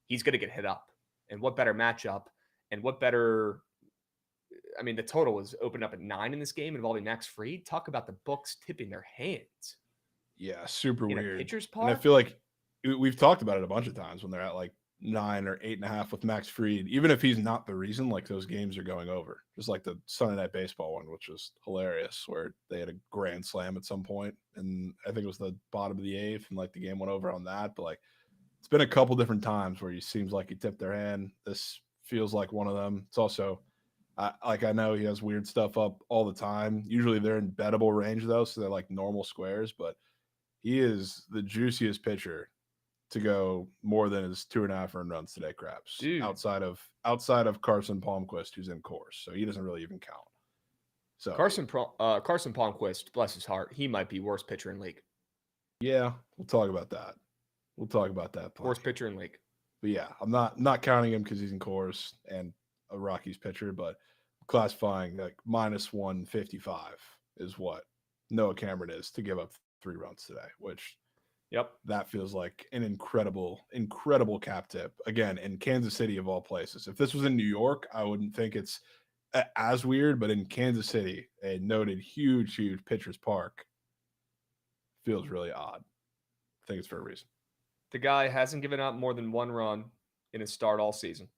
[SPEAKER 4] he's going to get hit up. And what better matchup and what better – I mean, the total was opened up at 9 in this game involving Max Fried. Talk about the books tipping their hands.
[SPEAKER 5] Yeah, super
[SPEAKER 4] in
[SPEAKER 5] weird.
[SPEAKER 4] A pitcher's park.
[SPEAKER 5] And I feel like we've talked about it a bunch of times when they're at like 9 or 8.5 with Max Fried. Even if he's not the reason, like those games are going over. Just like the Sunday Night Baseball one, which was hilarious, where they had a grand slam at some point, and I think it was the bottom of the 8th, and like the game went over on that. But like, it's been a couple different times where he seems like he tipped their hand. This feels like one of them. It's also I know he has weird stuff up all the time. Usually they're in bettable range though, so they're like normal squares. But he is the juiciest pitcher to go more than his 2.5 earned runs today, Krabs.
[SPEAKER 4] Dude.
[SPEAKER 5] Outside of Carson Palmquist, who's in course, so he doesn't really even count. So
[SPEAKER 4] Carson Palmquist, bless his heart, he might be worst pitcher in league.
[SPEAKER 5] Yeah, we'll talk about that. We'll talk about that. Plenty.
[SPEAKER 4] Worst pitcher in league.
[SPEAKER 5] But yeah, I'm not counting him because he's in course and a Rockies pitcher, but classifying like minus 155 is what Noah Cameron is to give up 3 runs today, which that feels like an incredible cap tip. Again, in Kansas City of all places. If this was in New York, I wouldn't think it's as weird, but in Kansas City, a noted huge pitcher's park, feels really odd. I think it's for a reason.
[SPEAKER 4] The guy hasn't given up more than 1 run in his start all season.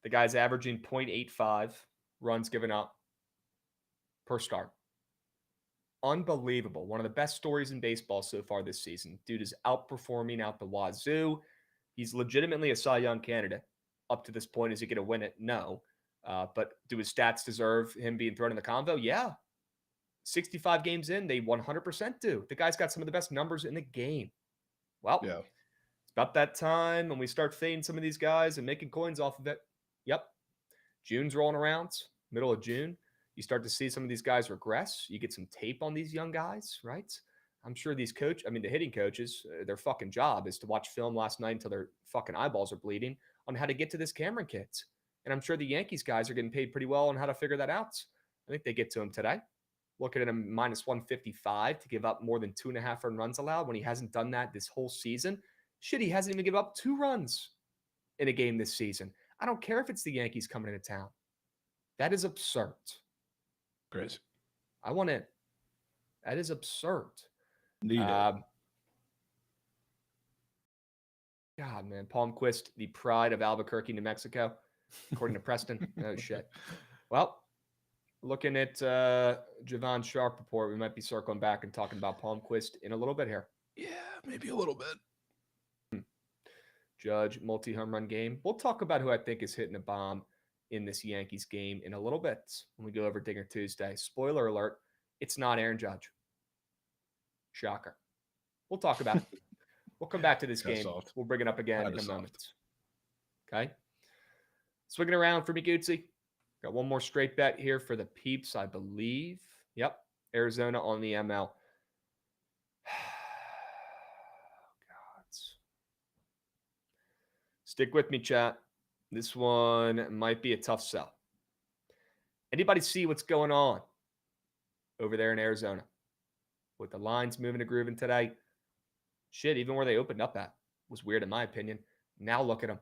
[SPEAKER 4] The guy's averaging 0.85 runs given up per start. Unbelievable. One of the best stories in baseball so far this season. Dude is outperforming out the wazoo. He's legitimately a Cy Young candidate. Up to this point, is he going to win it? No. But do his stats deserve him being thrown in the convo? Yeah. 65 games in, they 100% do. The guy's got some of the best numbers in the game. Well, it's about that time when we start fading some of these guys and making coins off of it. Yep. June's rolling around, middle of June. You start to see some of these guys regress. You get some tape on these young guys, right? I'm sure the hitting coaches, their fucking job is to watch film last night until their fucking eyeballs are bleeding on how to get to this Cameron kids. And I'm sure the Yankees guys are getting paid pretty well on how to figure that out. I think they get to him today. Looking at him minus 155 to give up more than 2.5 earned runs allowed when he hasn't done that this whole season. Shit, he hasn't even given up 2 runs in a game this season. I don't care if it's the Yankees coming into town. That is absurd.
[SPEAKER 5] Crazy.
[SPEAKER 4] I want it. That is absurd.
[SPEAKER 5] God,
[SPEAKER 4] man. Palmquist, the pride of Albuquerque, New Mexico, according to Preston. Oh, shit. Well, looking at Jovan Sharp report, we might be circling back and talking about Palmquist in a little bit here.
[SPEAKER 5] Yeah, maybe a little bit.
[SPEAKER 4] Judge, multi-home run game. We'll talk about who I think is hitting a bomb in this Yankees game in a little bit when we go over Dinger Tuesday. Spoiler alert, it's not Aaron Judge. Shocker. We'll talk about it. We'll come back to this game.
[SPEAKER 5] Soft.
[SPEAKER 4] We'll bring it up again in a moment. Okay? Swinging around for me, Gootsy. Got one more straight bet here for the peeps, I believe. Yep. Arizona on the ML. Stick with me, chat. This one might be a tough sell. Anybody see what's going on over there in Arizona? With the lines moving and grooving today? Shit, even where they opened up at was weird in my opinion. Now look at them.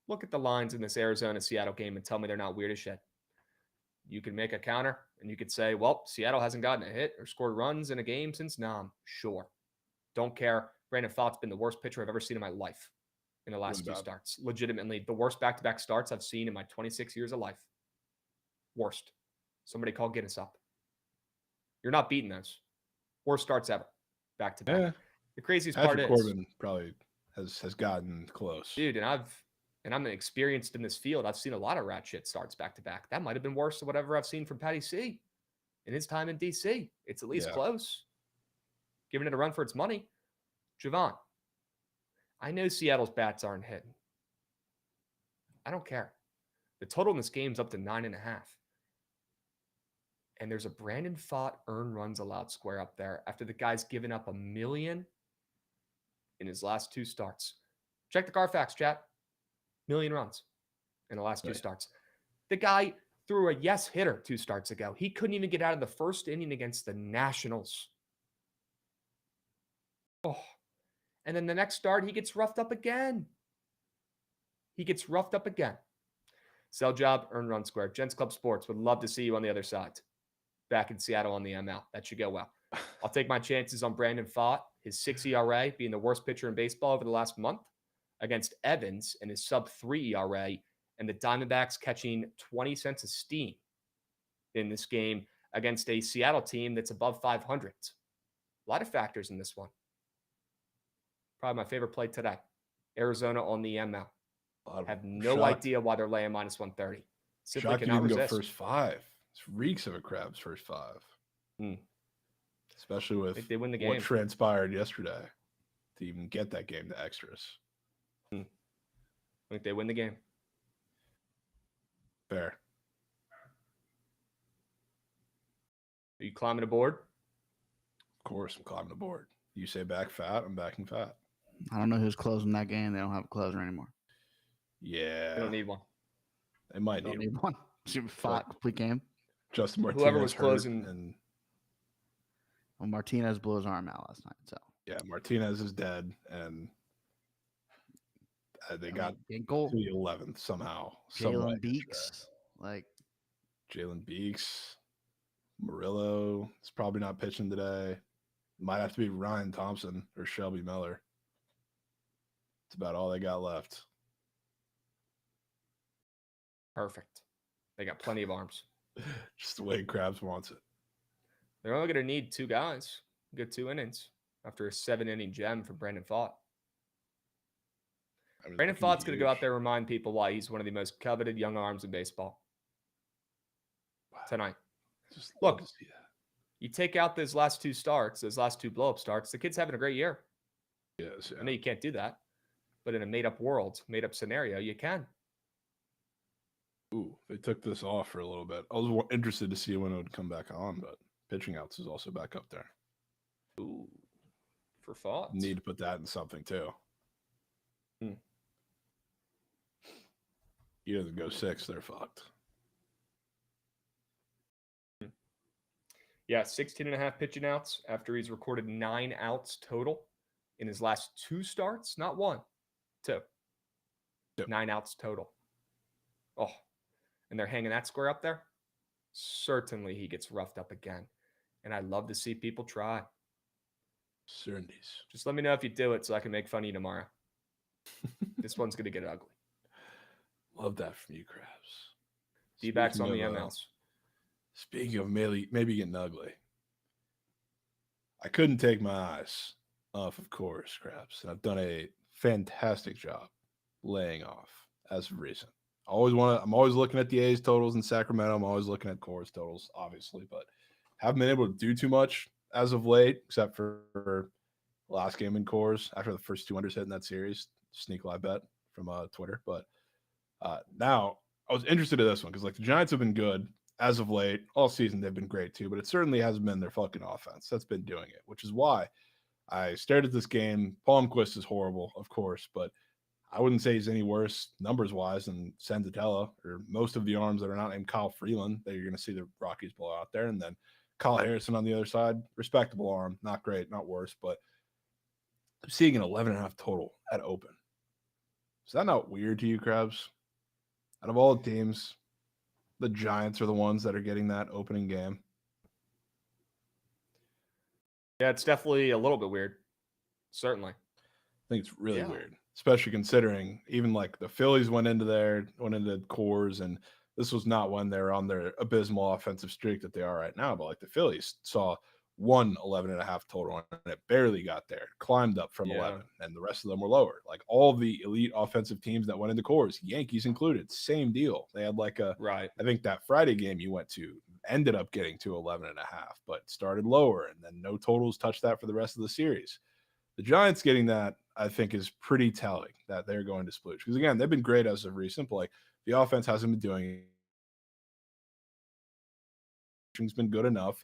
[SPEAKER 4] Look at the lines in this Arizona-Seattle game and tell me they're not weird as shit. You can make a counter and you could say, well, Seattle hasn't gotten a hit or scored runs in a game since Nam. Sure. Don't care. Brandon Pfaadt's been the worst pitcher I've ever seen in my life. In the last 2 starts. Legitimately, the worst back-to-back starts I've seen in my 26 years of life. Worst. Somebody call Guinness up. You're not beating those. Worst starts ever. Back-to-back.
[SPEAKER 5] Yeah.
[SPEAKER 4] The craziest
[SPEAKER 5] Patrick
[SPEAKER 4] part is
[SPEAKER 5] Corbin probably has gotten close.
[SPEAKER 4] Dude, and I'm experienced in this field. I've seen a lot of rat shit starts back-to-back. That might have been worse than whatever I've seen from Patty C in his time in DC. It's at least
[SPEAKER 5] Yeah.
[SPEAKER 4] close. Giving it a run for its money. Jovan, I know Seattle's bats aren't hitting. I don't care. The total in this game is up to 9.5. And there's a Brandon Pfaadt earned runs allowed square up there after the guy's given up 1 million in his last 2 starts. Check the Carfax, chat. 1 million runs in the last 2 starts. The guy threw a yes hitter 2 starts ago. He couldn't even get out of the first inning against the Nationals. Oh. And then the next start, he gets roughed up again. Sell job, earn run square. Gents Club Sports would love to see you on the other side. Back in Seattle on the ML. That should go well. I'll take my chances on Brandon Pfaadt, his 6 ERA being the worst pitcher in baseball over the last month, against Evans and his sub-3 ERA, and the Diamondbacks catching 20 cents of steam in this game against a Seattle team that's above 500. A lot of factors in this one. Probably my favorite play today. Arizona on the ML. I have no idea why they're laying minus 130. Simply
[SPEAKER 5] Shocked you
[SPEAKER 4] cannot
[SPEAKER 5] didn't
[SPEAKER 4] resist.
[SPEAKER 5] go first 5. This reeks of a Krabs first 5. Especially with
[SPEAKER 4] they win the game.
[SPEAKER 5] what transpired yesterday to even get that game to extras.
[SPEAKER 4] I think they win the game.
[SPEAKER 5] Fair.
[SPEAKER 4] Are you climbing aboard?
[SPEAKER 5] Of course, I'm climbing aboard. You say back fat, I'm backing fat.
[SPEAKER 6] I don't know who's closing that game. They don't have a closer anymore.
[SPEAKER 5] Yeah.
[SPEAKER 4] They don't need one.
[SPEAKER 5] They might
[SPEAKER 6] They don't
[SPEAKER 5] need
[SPEAKER 6] need one. Super fought complete game.
[SPEAKER 5] Justin Martinez.
[SPEAKER 4] Whoever was
[SPEAKER 5] hurt,
[SPEAKER 4] closing-
[SPEAKER 5] and
[SPEAKER 6] Well, Martinez blew his arm out last night. So
[SPEAKER 5] yeah, Martinez is dead, and they got
[SPEAKER 6] Ginkle,
[SPEAKER 5] to the 11th somehow. some way
[SPEAKER 6] Jalen Beeks, like
[SPEAKER 5] Jalen Beeks, Murillo is probably not pitching today. Might have to be Ryan Thompson or Shelby Miller. It's about all they got left.
[SPEAKER 4] Perfect. They got plenty of arms.
[SPEAKER 5] Just the way Krabs wants it.
[SPEAKER 4] They're only going to need 2 guys. Good 2 innings after a 7-inning gem from Brandon Pfaadt.
[SPEAKER 5] I mean,
[SPEAKER 4] Brandon
[SPEAKER 5] looking
[SPEAKER 4] Pfaadt's going to go out
[SPEAKER 5] huge.
[SPEAKER 4] there and remind people why he's one of the most coveted young arms in baseball tonight.
[SPEAKER 5] Just
[SPEAKER 4] Look,
[SPEAKER 5] love to see that.
[SPEAKER 4] You take out those last 2 starts, those last 2 blow-up starts, the kid's having a great year.
[SPEAKER 5] Yes,
[SPEAKER 4] I know you can't do that, but in a made-up world, made-up scenario, you can.
[SPEAKER 5] Ooh, they took this off for a little bit. I was interested to see when it would come back on, but pitching outs is also back up there.
[SPEAKER 4] Ooh, for thoughts.
[SPEAKER 5] Need to put that in something too. He doesn't go 6, they're fucked.
[SPEAKER 4] Yeah, 16.5 pitching outs after he's recorded 9 outs total in his last 2 starts. Not 1, 2.
[SPEAKER 5] Yep.
[SPEAKER 4] 9 outs total. Oh, and they're hanging that square up there? Certainly he gets roughed up again. And I love to see people try.
[SPEAKER 5] Certainties.
[SPEAKER 4] Just let me know if you do it so I can make fun of you tomorrow. This one's going to get ugly.
[SPEAKER 5] Love that from you, Krabs.
[SPEAKER 4] D-backs on the
[SPEAKER 5] Speaking of,
[SPEAKER 4] MLs.
[SPEAKER 5] Speaking of maybe getting ugly, I couldn't take my eyes off of course, Krabs. And I've done a fantastic job laying off as of recent. I'm always looking at the A's totals in Sacramento. I'm always looking at Coors totals, obviously, but haven't been able to do too much as of late, except for last game in Coors after the first 200s hit in that series. Sneak live bet from Twitter. But now I was interested in this one because like the Giants have been good as of late. All season they've been great too, but it certainly hasn't been their fucking offense that's been doing it, which is why I stared at this game. Palmquist is horrible, of course, but I wouldn't say he's any worse numbers-wise than Senzatella or most of the arms that are not named Kyle Freeland that you're going to see the Rockies blow out there. And then Kyle Harrison on the other side, respectable arm, not great, not worse, but I'm seeing an 11.5 total at open. Is that not weird to you, Krabs? Out of all the teams, the Giants are the ones that are getting that opening game.
[SPEAKER 4] Yeah, it's definitely a little bit weird. Certainly.
[SPEAKER 5] I think it's really
[SPEAKER 4] Yeah.
[SPEAKER 5] weird, especially considering even like the Phillies went into Coors, and this was not when they're on their abysmal offensive streak that they are right now. But like the Phillies saw 11.5 total, and it barely got there, climbed up from 11, and the rest of them were lower. Like all the elite offensive teams that went into Coors, Yankees included, same deal. They had like I think that Friday game you went to, ended up getting to 11.5, but started lower, and then no totals touched that for the rest of the series. The Giants getting that, I think, is pretty telling that they're going to splooge. Because, again, they've been great as of recent, but, like, the offense hasn't been doing it. It's been good enough.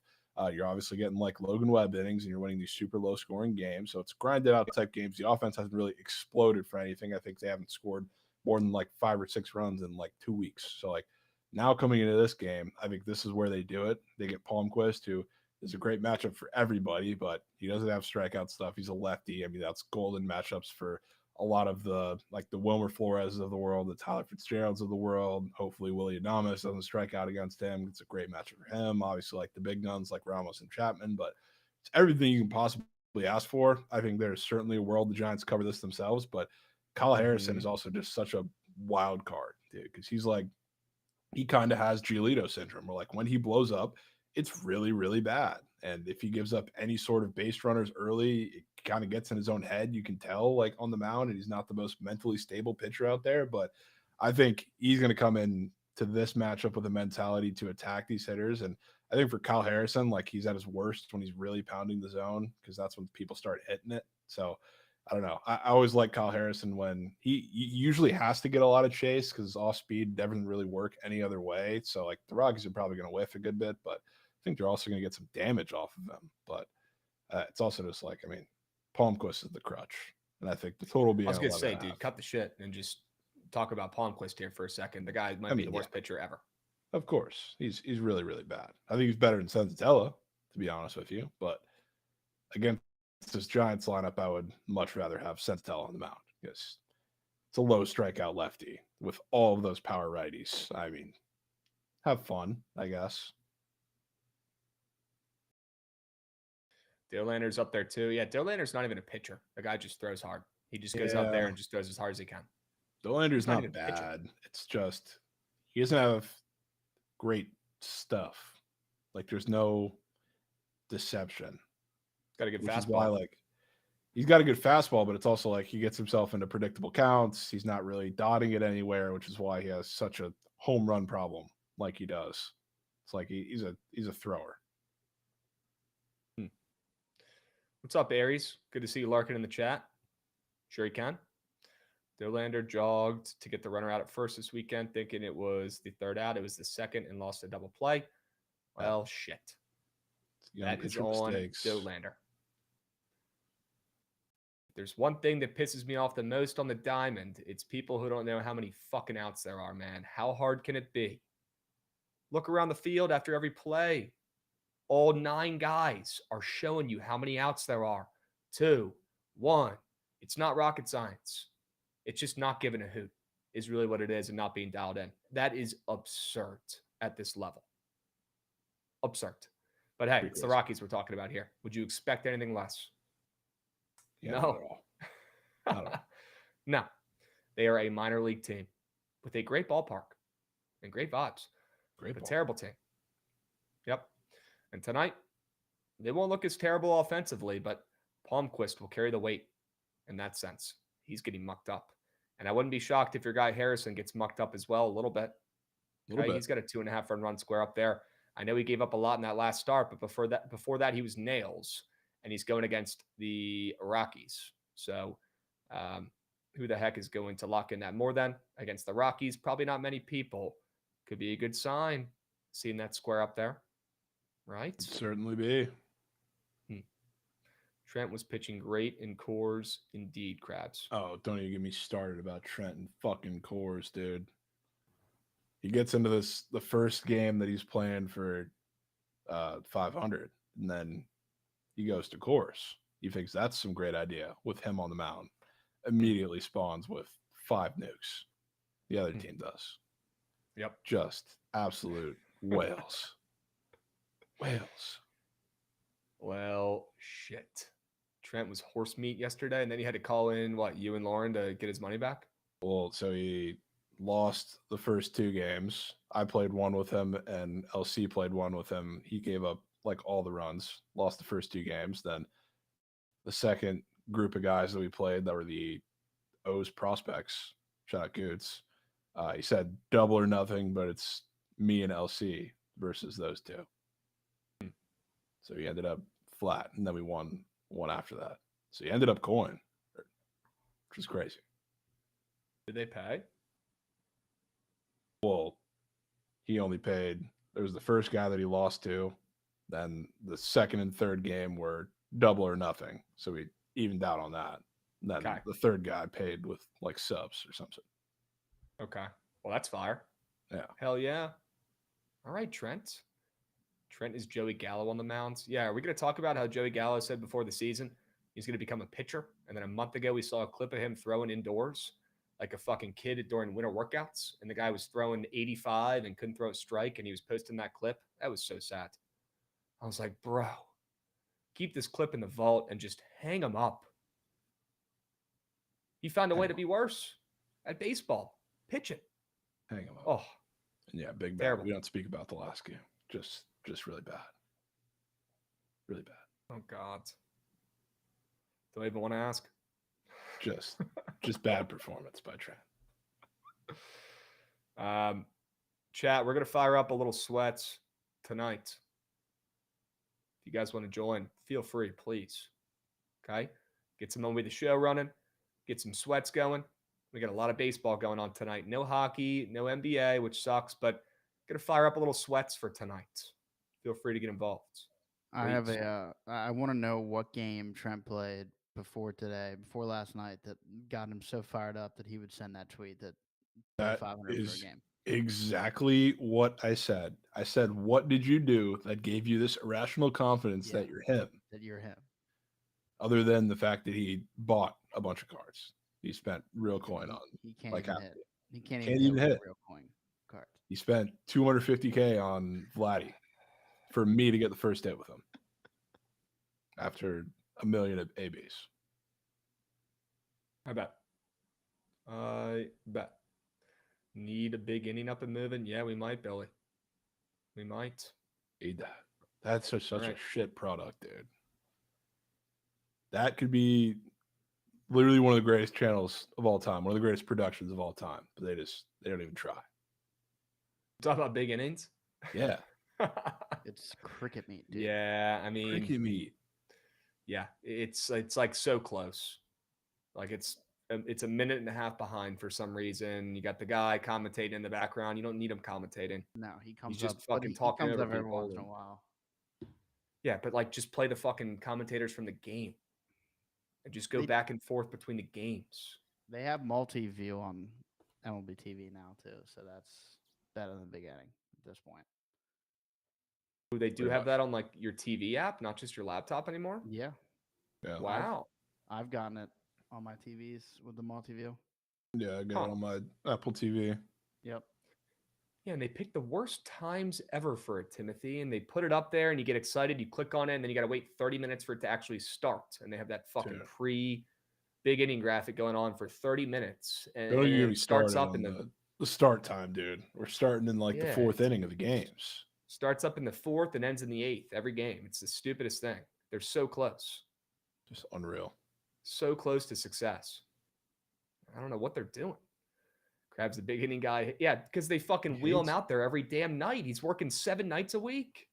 [SPEAKER 5] You're obviously getting, like, Logan Webb innings, and you're winning these super low-scoring games. So it's grinded out type games. The offense hasn't really exploded for anything. I think they haven't scored more than, like, 5 or 6 runs in, like, 2 weeks. So, like, now coming into this game, I think this is where they do it. They get Palmquist, who is a great matchup for everybody, but he doesn't have strikeout stuff. He's a lefty. I mean, that's golden matchups for a lot of the, like, the Wilmer Flores of the world, the Tyler Fitzgeralds of the world. Hopefully Willie Adames doesn't strike out against him. It's a great matchup for him. Obviously, like the big guns like Ramos and Chapman, but it's everything you can possibly ask for. I think there's certainly a world the Giants cover this themselves, but Kyle Harrison is also just such a wild card, dude, because he's like, he kind of has Giolito syndrome, where, like, when he blows up, it's really, really bad. And if he gives up any sort of base runners early, it kind of gets in his own head. You can tell, like, on the mound, and he's not the most mentally stable pitcher out there. But I think he's going to come in to this matchup with a mentality to attack these hitters. And I think for Kyle Harrison, like, he's at his worst when he's really pounding the zone, because that's when people start hitting it. So I don't know. I always like Kyle Harrison when he usually has to get a lot of chase, because off speed doesn't really work any other way. So, like, the Rockies are probably going to whiff a good bit, but I think they're also going to get some damage off of them. But it's also just like, I mean, Palmquist is the crutch, and I think the total will be.
[SPEAKER 4] I was going to say, dude, cut the shit and just talk about Palmquist here for a second. The guy might be the worst pitcher ever.
[SPEAKER 5] Of course, he's really, really bad. I think he's better than Senzatella, to be honest with you. But against this Giants lineup, I would much rather have Senzatella on the mound, because it's a low strikeout lefty with all of those power righties. I mean, have fun, I guess.
[SPEAKER 4] Dolander's up there too. Yeah, Dolander's not even a pitcher. The guy just throws hard. He just goes out there and just throws as hard as he can.
[SPEAKER 5] Dolander's not bad. It's just he doesn't have great stuff. Like, there's no deception.
[SPEAKER 4] Got a good fastball.
[SPEAKER 5] Why, like, he's got a good fastball, but it's also like he gets himself into predictable counts. He's not really dotting it anywhere, which is why he has such a home run problem like he does. It's like he's a thrower.
[SPEAKER 4] What's up, Aries? Good to see you larking in the chat. Sure you can. Dolander jogged to get the runner out at first this weekend, thinking it was the third out. It was the second and lost a double play. Well, shit. That is on Dolander. There's one thing that pisses me off the most on the diamond. It's people who don't know how many fucking outs there are, man. How hard can it be? Look around the field after every play. All 9 guys are showing you how many outs there are. 2, 1. It's not rocket science. It's just not giving a hoot is really what it is, and not being dialed in. That is absurd at this level. Absurd. But hey, it's the Rockies we're talking about here. Would you expect anything less?
[SPEAKER 5] Yeah,
[SPEAKER 4] no.
[SPEAKER 5] Not at all.
[SPEAKER 4] No. They are a minor league team with a great ballpark and great vibes. Terrible team. Yep. And tonight, they won't look as terrible offensively, but Palmquist will carry the weight in that sense. He's getting mucked up. And I wouldn't be shocked if your guy Harrison gets mucked up as well a little bit. He's got a 2.5 run square up there. I know he gave up a lot in that last start, but before that he was nails, and he's going against the Rockies. So who the heck is going to lock in that more than against the Rockies? Probably not many people. Could be a good sign seeing that square up there. Right?
[SPEAKER 5] Could certainly be.
[SPEAKER 4] Trent was pitching great in Coors. Indeed, Krabs.
[SPEAKER 5] Oh, don't even get me started about Trent and fucking Coors, dude. He gets into the first game that he's playing for 500, and then he goes to Coors. He thinks that's some great idea with him on the mound. Immediately spawns with 5 nukes. The other team does.
[SPEAKER 4] Yep.
[SPEAKER 5] Just absolute whales. Whales.
[SPEAKER 4] Well, shit. Trent was horse meat yesterday, and then he had to call in, you and Lauren to get his money back?
[SPEAKER 5] Well, so he lost the first 2 games. I played one with him, and LC played one with him. He gave up, like, all the runs, lost the first 2 games. Then the second group of guys that we played that were the O's prospects, shout out Goots, he said double or nothing, but it's me and LC. versus those two. So he ended up flat, and then we won one after that. So he ended up coin, which is crazy.
[SPEAKER 4] Did they pay?
[SPEAKER 5] Well, he only paid. There was the first guy that he lost to. Then the second and third game were double or nothing. So we evened out on that. And then the third guy paid with like subs or something.
[SPEAKER 4] Okay. Well, that's fire.
[SPEAKER 5] Yeah.
[SPEAKER 4] Hell yeah. All right, Trent. Trent is Joey Gallo on the mounds. Yeah, are we going to talk about how Joey Gallo said before the season he's going to become a pitcher? And then a month ago, we saw a clip of him throwing indoors like a fucking kid during winter workouts. And the guy was throwing 85 and couldn't throw a strike. And he was posting that clip. That was so sad. I was like, bro, keep this clip in the vault and just hang him up. He found a way to be worse at baseball. Pitch it.
[SPEAKER 5] Hang him up.
[SPEAKER 4] Oh.
[SPEAKER 5] And yeah, big bad.
[SPEAKER 4] Terrible.
[SPEAKER 5] We don't speak about the last game. Just really bad. Really bad.
[SPEAKER 4] Oh, God. Do I even want to ask?
[SPEAKER 5] Just bad performance by Trent.
[SPEAKER 4] Chat, we're going to fire up a little sweats tonight. If you guys want to join, feel free, please. Okay? Get some MLB The Show running. Get some sweats going. We got a lot of baseball going on tonight. No hockey, no NBA, which sucks, but going to fire up a little sweats for tonight. Feel free to get involved. Please.
[SPEAKER 6] I want to know what game Trent played before last night, that got him so fired up that he would send that tweet that 500
[SPEAKER 5] is
[SPEAKER 6] for a game.
[SPEAKER 5] Exactly what I said. I said, what did you do that gave you this irrational confidence that you're him?
[SPEAKER 6] That you're him.
[SPEAKER 5] Other than the fact that he bought a bunch of cards. He spent real coin on.
[SPEAKER 6] He can't
[SPEAKER 5] like
[SPEAKER 6] even hit. He can't
[SPEAKER 5] even
[SPEAKER 6] even
[SPEAKER 5] hit
[SPEAKER 6] hit real coin cards.
[SPEAKER 5] He spent $250K on Vladdy for me to get the first hit with him after $1 million of ABs.
[SPEAKER 4] I bet. Need a big inning up and moving? Yeah, we might, Billy. We might.
[SPEAKER 5] Need that. That's such
[SPEAKER 4] right.
[SPEAKER 5] a shit product, dude. That could be literally one of the greatest channels of all time, one of the greatest productions of all time. But they don't even try.
[SPEAKER 4] Talk about big innings?
[SPEAKER 5] Yeah.
[SPEAKER 6] It's cricket meat, dude.
[SPEAKER 4] Yeah, I mean,
[SPEAKER 5] Cricket meat.
[SPEAKER 4] Yeah, it's like so close. Like it's a minute and a half behind for some reason. You got the guy commentating in the background. You don't need him commentating.
[SPEAKER 6] No, he comes
[SPEAKER 4] He's just
[SPEAKER 6] up, but
[SPEAKER 4] fucking
[SPEAKER 6] he
[SPEAKER 4] talking
[SPEAKER 6] comes
[SPEAKER 4] over
[SPEAKER 6] up every
[SPEAKER 4] people
[SPEAKER 6] once in a
[SPEAKER 4] and-
[SPEAKER 6] while.
[SPEAKER 4] Yeah, but like just play the fucking commentators from the game and just go
[SPEAKER 6] They-
[SPEAKER 4] back and forth between the games.
[SPEAKER 6] They have multi-view on MLB TV now too, so that's better than the beginning at this point.
[SPEAKER 4] Ooh, they do
[SPEAKER 5] Pretty
[SPEAKER 4] have
[SPEAKER 5] much.
[SPEAKER 4] that on like your TV app, not just your laptop anymore.
[SPEAKER 6] Yeah,
[SPEAKER 5] Yeah.
[SPEAKER 4] Wow.
[SPEAKER 6] I've gotten it on my TVs with the multi-view.
[SPEAKER 5] Yeah, I got
[SPEAKER 4] Huh.
[SPEAKER 5] it on my Apple TV.
[SPEAKER 6] Yep.
[SPEAKER 4] Yeah, and they pick the worst times ever for it, Timothy, and they put it up there and you get excited, you click on it, and then you got to wait 30 minutes for it to actually start. And they have that fucking
[SPEAKER 5] Dude.
[SPEAKER 4] big inning graphic going on for 30 minutes. And
[SPEAKER 5] Don't even get me
[SPEAKER 4] it starts
[SPEAKER 5] started
[SPEAKER 4] up in
[SPEAKER 5] on
[SPEAKER 4] the
[SPEAKER 5] the start time, dude. We're starting in like the
[SPEAKER 4] Yeah,
[SPEAKER 5] fourth inning of the games.
[SPEAKER 4] starts up in the fourth and ends in the eighth every game. It's the stupidest thing. They're so close.
[SPEAKER 5] Just unreal.
[SPEAKER 4] So close to success. I don't know what they're doing. Krabs the big inning guy. Yeah, because they fucking wheel him
[SPEAKER 5] hates-
[SPEAKER 4] out there every damn night. He's working 7 nights a week.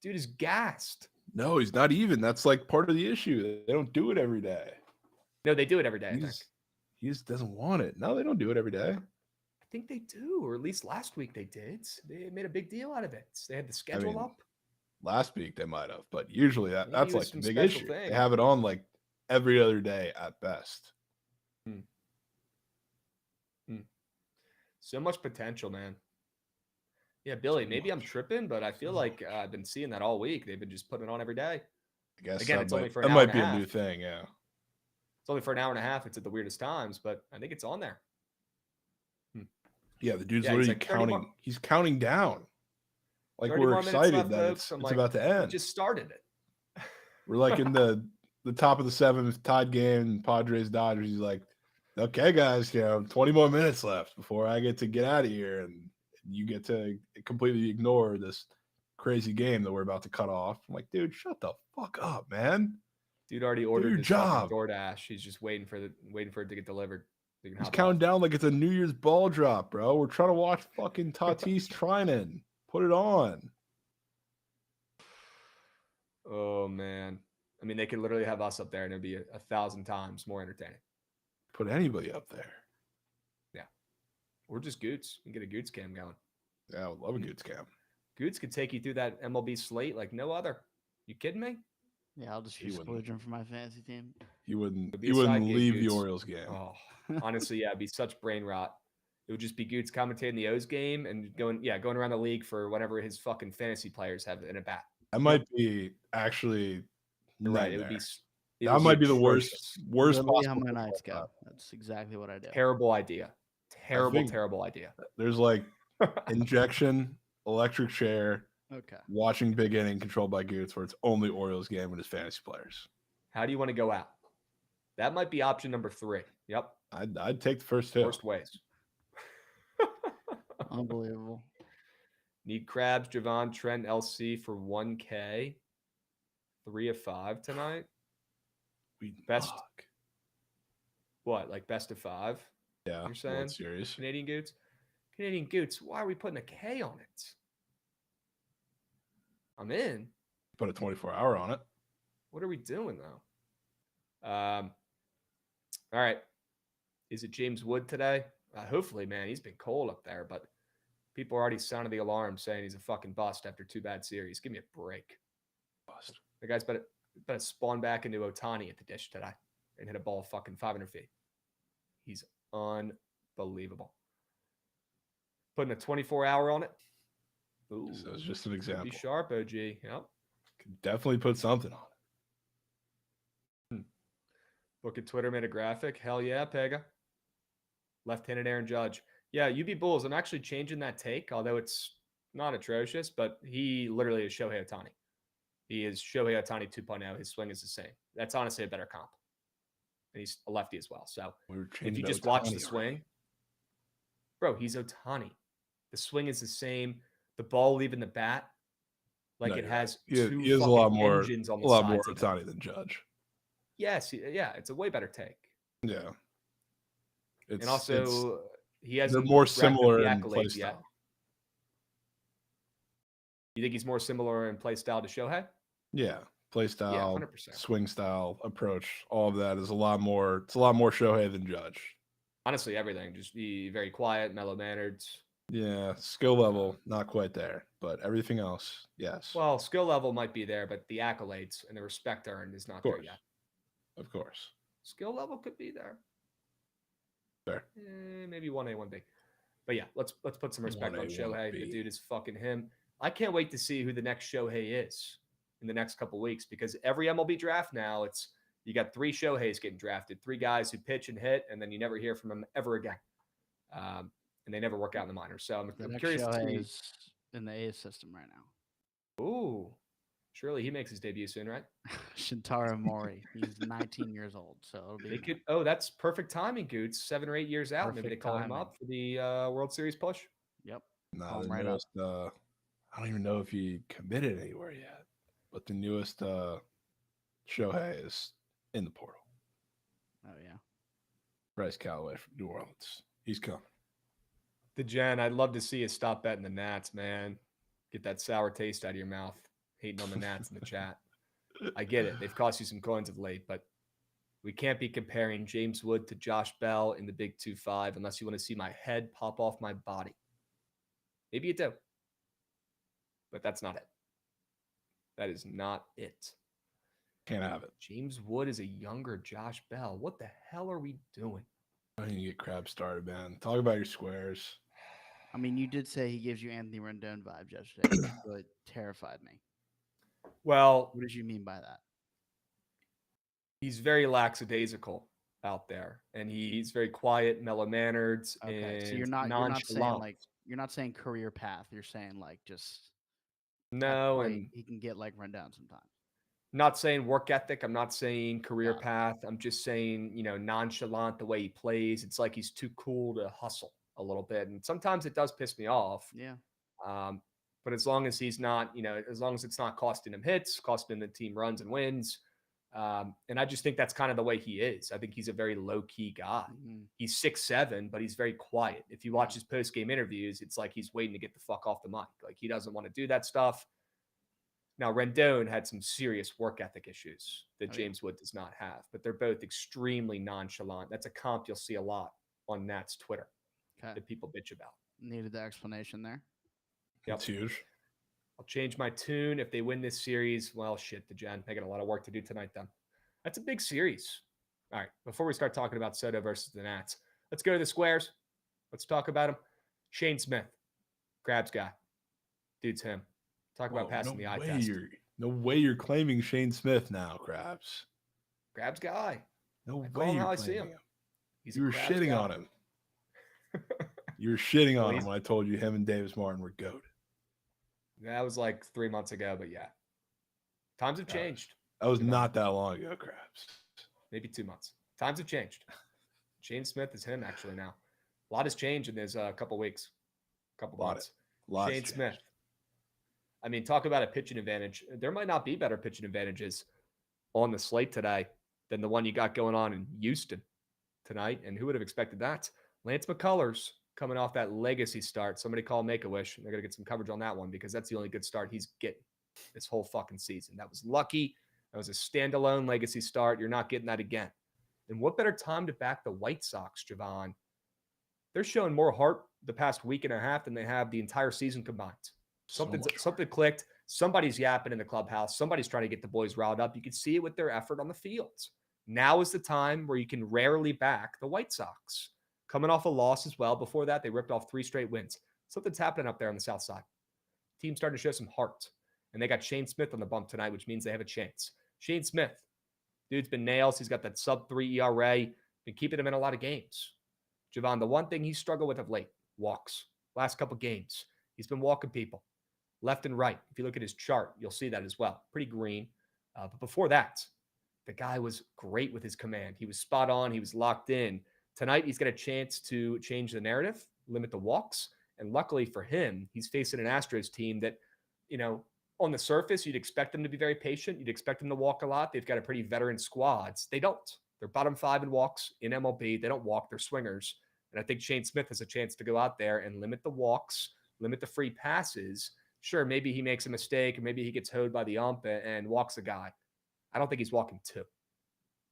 [SPEAKER 4] Dude is gassed.
[SPEAKER 5] No, he's not even. That's like part of the issue. They don't do it every day.
[SPEAKER 4] No, they do it every day, I think.
[SPEAKER 5] He just doesn't want it. No, they don't do it every day.
[SPEAKER 4] I think they do, or at least last week they did. They made a big deal out of it. They had the schedule
[SPEAKER 5] mean,
[SPEAKER 4] up.
[SPEAKER 5] Last week they might have, but usually
[SPEAKER 4] Maybe
[SPEAKER 5] that's
[SPEAKER 4] it was
[SPEAKER 5] like the
[SPEAKER 4] some
[SPEAKER 5] big
[SPEAKER 4] special
[SPEAKER 5] issue.
[SPEAKER 4] thing.
[SPEAKER 5] They have it on like every other day at best.
[SPEAKER 4] So much potential, man. Yeah, Billy,
[SPEAKER 5] So
[SPEAKER 4] maybe I'm
[SPEAKER 5] much.
[SPEAKER 4] tripping, but I feel
[SPEAKER 5] So
[SPEAKER 4] like I've been seeing that all week. They've been just putting it on every day.
[SPEAKER 5] I guess
[SPEAKER 4] Again,
[SPEAKER 5] that
[SPEAKER 4] it's only
[SPEAKER 5] might-
[SPEAKER 4] for an
[SPEAKER 5] that
[SPEAKER 4] hour
[SPEAKER 5] might
[SPEAKER 4] and
[SPEAKER 5] be
[SPEAKER 4] a
[SPEAKER 5] a new
[SPEAKER 4] half.
[SPEAKER 5] thing. Yeah.
[SPEAKER 4] It's only for an hour and a half. It's at the weirdest times, but I think it's on there.
[SPEAKER 5] Yeah, the dude's
[SPEAKER 4] Yeah, he's
[SPEAKER 5] literally
[SPEAKER 4] like 30 more-
[SPEAKER 5] counting. He's counting down. Like
[SPEAKER 4] 30
[SPEAKER 5] we're
[SPEAKER 4] more minutes
[SPEAKER 5] excited
[SPEAKER 4] left,
[SPEAKER 5] that
[SPEAKER 4] folks. I'm
[SPEAKER 5] it's
[SPEAKER 4] like,
[SPEAKER 5] about to
[SPEAKER 4] We
[SPEAKER 5] end.
[SPEAKER 4] just started it.
[SPEAKER 5] We're like in the top of the 7th tied game, Padres Dodgers. He's like, okay, guys, 20 more minutes left before I get to get out of here, and you get to completely ignore this crazy game that we're about to cut off. I'm like, dude, shut the fuck up, man.
[SPEAKER 4] Dude already ordered
[SPEAKER 5] your
[SPEAKER 4] his fucking
[SPEAKER 5] job.
[SPEAKER 4] DoorDash. He's just waiting for it to get delivered. So he can
[SPEAKER 5] He's
[SPEAKER 4] hop
[SPEAKER 5] counting
[SPEAKER 4] off.
[SPEAKER 5] down like it's a New Year's ball drop, bro. We're trying to watch fucking Tatis Trinan. Put it on.
[SPEAKER 4] Oh, man. I mean, they could literally have us up there and it'd be 1,000 times more entertaining.
[SPEAKER 5] Put anybody up there.
[SPEAKER 4] Yeah. Or just Goots. You can get a Goots cam going.
[SPEAKER 5] Yeah, I would love a Goots cam.
[SPEAKER 4] Goots could take you through that MLB slate like no other. You kidding me?
[SPEAKER 6] Yeah, I'll just
[SPEAKER 5] He
[SPEAKER 6] use
[SPEAKER 5] wouldn't.
[SPEAKER 6] Splurgeon for my fantasy team.
[SPEAKER 5] He wouldn't.
[SPEAKER 4] It'd be
[SPEAKER 5] He
[SPEAKER 4] a
[SPEAKER 5] wouldn't
[SPEAKER 4] side gig,
[SPEAKER 5] leave the
[SPEAKER 4] Goots.
[SPEAKER 5] Orioles game.
[SPEAKER 4] Oh, honestly, yeah, it'd be such brain rot. It would just be Goots commentating the O's game and going around the league for whenever his fucking fantasy players have in a bat.
[SPEAKER 5] That might be actually
[SPEAKER 4] You're right. It would
[SPEAKER 5] nightmare.
[SPEAKER 4] be.
[SPEAKER 5] That might be the
[SPEAKER 4] atrocious.
[SPEAKER 5] worst
[SPEAKER 6] Literally how
[SPEAKER 5] possible.
[SPEAKER 6] my nights go. That's exactly what I do.
[SPEAKER 4] Terrible idea.
[SPEAKER 5] think-
[SPEAKER 4] Terrible idea.
[SPEAKER 5] There's like injection, electric chair,
[SPEAKER 6] Okay.
[SPEAKER 5] watching big inning controlled by Goots, where it's only Orioles game and his fantasy players.
[SPEAKER 4] How do you want to go out? That might be option number 3. Yep.
[SPEAKER 5] I'd take the first two.
[SPEAKER 4] Worst ways.
[SPEAKER 6] Unbelievable.
[SPEAKER 4] Need Krabs, Jovan, Trent, LC for 1K. 3 of 5 tonight. Best-
[SPEAKER 5] Fuck.
[SPEAKER 4] What, like best of 5?
[SPEAKER 5] Yeah,
[SPEAKER 4] You're saying?
[SPEAKER 5] World Series.
[SPEAKER 4] Canadian Goots? Canadian Goots, why are we putting a K on it? I'm in.
[SPEAKER 5] Put a 24-hour on it.
[SPEAKER 4] What are we doing, though? All right. Is it James Wood today? Hopefully, man. He's been cold up there, but people are already sounding the alarm saying he's a fucking bust after 2 bad series. Give me a break.
[SPEAKER 5] Bust.
[SPEAKER 4] The guy's better spawn back into Ohtani at the dish today and hit a ball fucking 500 feet. He's unbelievable. Putting a 24-hour on it. Ooh,
[SPEAKER 5] So it's just an
[SPEAKER 4] be
[SPEAKER 5] example.
[SPEAKER 4] sharp, OG. Yep.
[SPEAKER 5] Could definitely put something on it.
[SPEAKER 4] Bookit Twitter made a graphic. Hell yeah, Pega. Left-handed Aaron Judge. Yeah, UB Bulls. I'm actually changing that take, although it's not atrocious, but he literally is Shohei Ohtani. He is Shohei Ohtani 2.0. His swing is the same. That's honestly a better comp. And he's a lefty as well. So
[SPEAKER 5] We were
[SPEAKER 4] if you
[SPEAKER 5] changing
[SPEAKER 4] just
[SPEAKER 5] Ohtani
[SPEAKER 4] watch the
[SPEAKER 5] already.
[SPEAKER 4] swing, bro, he's Ohtani. The swing is the same. The ball leaving the bat, like
[SPEAKER 5] No,
[SPEAKER 4] it
[SPEAKER 5] you're
[SPEAKER 4] has
[SPEAKER 5] right.
[SPEAKER 4] two
[SPEAKER 5] He is a
[SPEAKER 4] fucking
[SPEAKER 5] lot more,
[SPEAKER 4] engines on
[SPEAKER 5] a
[SPEAKER 4] the
[SPEAKER 5] lot more
[SPEAKER 4] sides of it.
[SPEAKER 5] Ohtani than Judge.
[SPEAKER 4] Yes, yeah, it's a way better take.
[SPEAKER 5] Yeah.
[SPEAKER 4] And also, he hasn't
[SPEAKER 5] they're more
[SPEAKER 4] racked up
[SPEAKER 5] similar
[SPEAKER 4] the
[SPEAKER 5] in play
[SPEAKER 4] accolades yet.
[SPEAKER 5] style.
[SPEAKER 4] You think he's more similar in play style to Shohei?
[SPEAKER 5] Yeah, play style,
[SPEAKER 4] 100%.
[SPEAKER 5] swing style, approach, all of that is a lot more. It's a lot more Shohei than Judge.
[SPEAKER 4] Honestly, everything. Just be very quiet, mellow mannered.
[SPEAKER 5] Yeah, skill level not quite there, but everything else, yes.
[SPEAKER 4] Well, skill level might be there, but the accolades and the respect earned is not
[SPEAKER 5] of
[SPEAKER 4] there
[SPEAKER 5] course,
[SPEAKER 4] yet.
[SPEAKER 5] of course.
[SPEAKER 4] Skill level could be there.
[SPEAKER 5] Fair.
[SPEAKER 4] Maybe 1A, 1B. But yeah, let's put some respect on
[SPEAKER 5] 1A,
[SPEAKER 4] Shohei. The
[SPEAKER 5] 1B.
[SPEAKER 4] dude is fucking him. I can't wait to see who the next Shohei is in the next couple weeks, because every MLB draft now, it's you got 3 Shoheis getting drafted, 3 guys who pitch and hit, and then you never hear from them ever again. And they never work out in the minors. So
[SPEAKER 6] The
[SPEAKER 4] I'm
[SPEAKER 6] next
[SPEAKER 4] curious to
[SPEAKER 6] Shohei
[SPEAKER 4] see.
[SPEAKER 6] is in the A's system right now.
[SPEAKER 4] Ooh, surely he makes his debut soon, right?
[SPEAKER 6] Shintaro Mori. He's 19 years old, so it'll be
[SPEAKER 4] They could. Oh, that's perfect timing, Goots. 7 or 8 years out. Maybe they
[SPEAKER 6] Perfect
[SPEAKER 4] call him
[SPEAKER 6] timing.
[SPEAKER 4] up for the World Series push.
[SPEAKER 6] Yep.
[SPEAKER 5] Nah,
[SPEAKER 6] Call
[SPEAKER 5] the
[SPEAKER 6] him right up.
[SPEAKER 5] newest, I don't even know if he committed anywhere yet, but the newest Shohei is in the portal.
[SPEAKER 6] Oh yeah.
[SPEAKER 5] Bryce Callaway from New Orleans. He's coming.
[SPEAKER 4] The Jen, I'd love to see you stop betting the Nats, man. Get that sour taste out of your mouth. Hating on the Nats in the chat. I get it. They've cost you some coins of late, but we can't be comparing James Wood to Josh Bell in the Big 2-5 unless you want to see my head pop off my body. Maybe you do. But that's not it. That is not it.
[SPEAKER 5] Can't have it.
[SPEAKER 4] James Wood is a younger Josh Bell. What the hell are we doing?
[SPEAKER 5] I need to get Krabs started, man. Talk about your squares.
[SPEAKER 6] I mean, you did say he gives you Anthony Rendon vibes yesterday. It really terrified me.
[SPEAKER 4] Well,
[SPEAKER 6] What did you mean by that?
[SPEAKER 4] he's very lackadaisical out there, and he's very quiet, mellow-mannered,
[SPEAKER 6] Okay,
[SPEAKER 4] and
[SPEAKER 6] so you're not saying
[SPEAKER 4] nonchalant.
[SPEAKER 6] like you're not saying career path. You're saying like just at
[SPEAKER 4] No,
[SPEAKER 6] plate,
[SPEAKER 4] and
[SPEAKER 6] he can get like Rendon sometimes.
[SPEAKER 4] not saying work ethic. I'm not saying career
[SPEAKER 6] Got it.
[SPEAKER 4] path. I'm just saying, nonchalant the way he plays. It's like he's too cool to hustle a little bit. And sometimes it does piss me off.
[SPEAKER 6] Yeah.
[SPEAKER 4] But as long as he's not, as long as it's not costing him hits, costing the team runs and wins, And I just think that's kind of the way he is. I think he's a very low-key guy. He's 6'7", but he's very quiet. If you watch his post-game interviews, it's like he's waiting to get the fuck off the mic. Like, he doesn't want to do that stuff. Now, Rendon had some serious work ethic issues that James Wood does not have, but they're both extremely nonchalant. That's a comp you'll see a lot on Nat's Twitter that people bitch about.
[SPEAKER 6] Needed the explanation there.
[SPEAKER 4] Yep.
[SPEAKER 5] That's huge.
[SPEAKER 4] I'll change my tune. If they win this series, well, shit, DeGen. They got a lot of work to do tonight, then. That's a big series. All right, before we start talking about Soto versus the Nats, let's go to the squares. Let's talk about him. Shane Smith, Krabs guy. Dude's him. Talk about passing the eye test.
[SPEAKER 5] No way you're claiming Shane Smith now, Krabs.
[SPEAKER 4] Krabs guy.
[SPEAKER 5] No
[SPEAKER 4] way
[SPEAKER 5] way you're
[SPEAKER 4] how I
[SPEAKER 5] claiming
[SPEAKER 4] see him.
[SPEAKER 5] him.
[SPEAKER 4] You
[SPEAKER 5] were shitting on him. You were shitting on him when I told you him and Davis Martin were goat.
[SPEAKER 4] That was like 3 months ago, but yeah. Times have changed.
[SPEAKER 5] That was not that long ago, Krabs.
[SPEAKER 4] Maybe 2 months. Times have changed. Shane Smith is him actually now. A lot has changed in this couple weeks, couple months. Shane Smith. I mean, talk about a pitching advantage. There might not be better pitching advantages on the slate today than the one you got going on in Houston tonight. And who would have expected that? Lance McCullers coming off that legacy start. Somebody call Make-A-Wish. They're going to get some coverage on that one because that's the only good start he's getting this whole fucking season. That was lucky. That was a standalone legacy start. You're not getting that again. And what better time to back the White Sox, Jovan? They're showing more heart the past week and a half than they have the entire season combined. Something clicked. Somebody's yapping in the clubhouse. Somebody's trying to get the boys riled up. You can see it with their effort on the fields. Now is the time where you can rarely back the White Sox. Coming off a loss as well. Before that, they ripped off 3 straight wins. Something's happening up there on the south side. Team's starting to show some heart. And they got Shane Smith on the bump tonight, which means they have a chance. Shane Smith, dude's been nails. He's got that sub-3 ERA. Been keeping him in a lot of games. Jovan, the one thing he's struggled with of late, walks. Last couple games, he's been walking people left and right. If you look at his chart, you'll see that as well. Pretty green. But before that, the guy was great with his command. He was spot on. He was locked in. Tonight, he's got a chance to change the narrative, limit the walks. And luckily for him, he's facing an Astros team that, you know, on the surface, you'd expect them to be very patient. You'd expect them to walk a lot. They've got a pretty veteran squads. They don't. They're bottom 5 in walks in MLB. They don't walk. They're swingers. And I think Shane Smith has a chance to go out there and limit the walks, limit the free passes. Sure, maybe he makes a mistake, or maybe he gets hoed by the ump and walks a guy. I don't think he's walking 2. All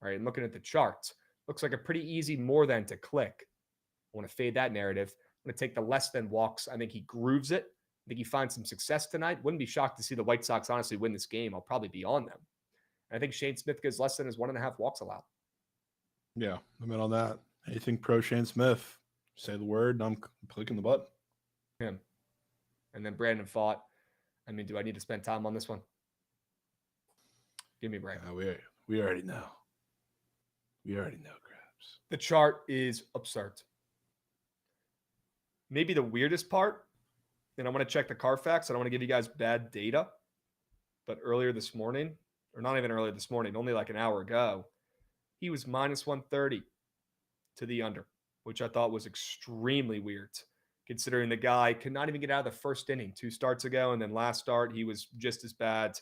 [SPEAKER 4] right, and looking at the charts, looks like a pretty easy more than to click. I want to fade that narrative. I'm going to take the less than walks. I think he grooves it. I think he finds some success tonight. Wouldn't be shocked to see the White Sox honestly win this game. I'll probably be on them. And I think Shane Smith goes less than his 1.5 walks allowed.
[SPEAKER 5] Yeah, I'm in on that. Anything pro Shane Smith, say the word, and I'm clicking the button.
[SPEAKER 4] Him. And then Brandon Fought. I mean, do I need to spend time on this one? Give me a break.
[SPEAKER 5] We already know. We already know, Krabs.
[SPEAKER 4] The chart is absurd. Maybe the weirdest part, and I want to check the Carfax. I don't want to give you guys bad data, but earlier this morning, or not even earlier this morning, only like an hour ago, he was minus 130 to the under, which I thought was extremely weird, considering the guy could not even get out of the first inning 2 starts ago, and then last start, he was just as bad.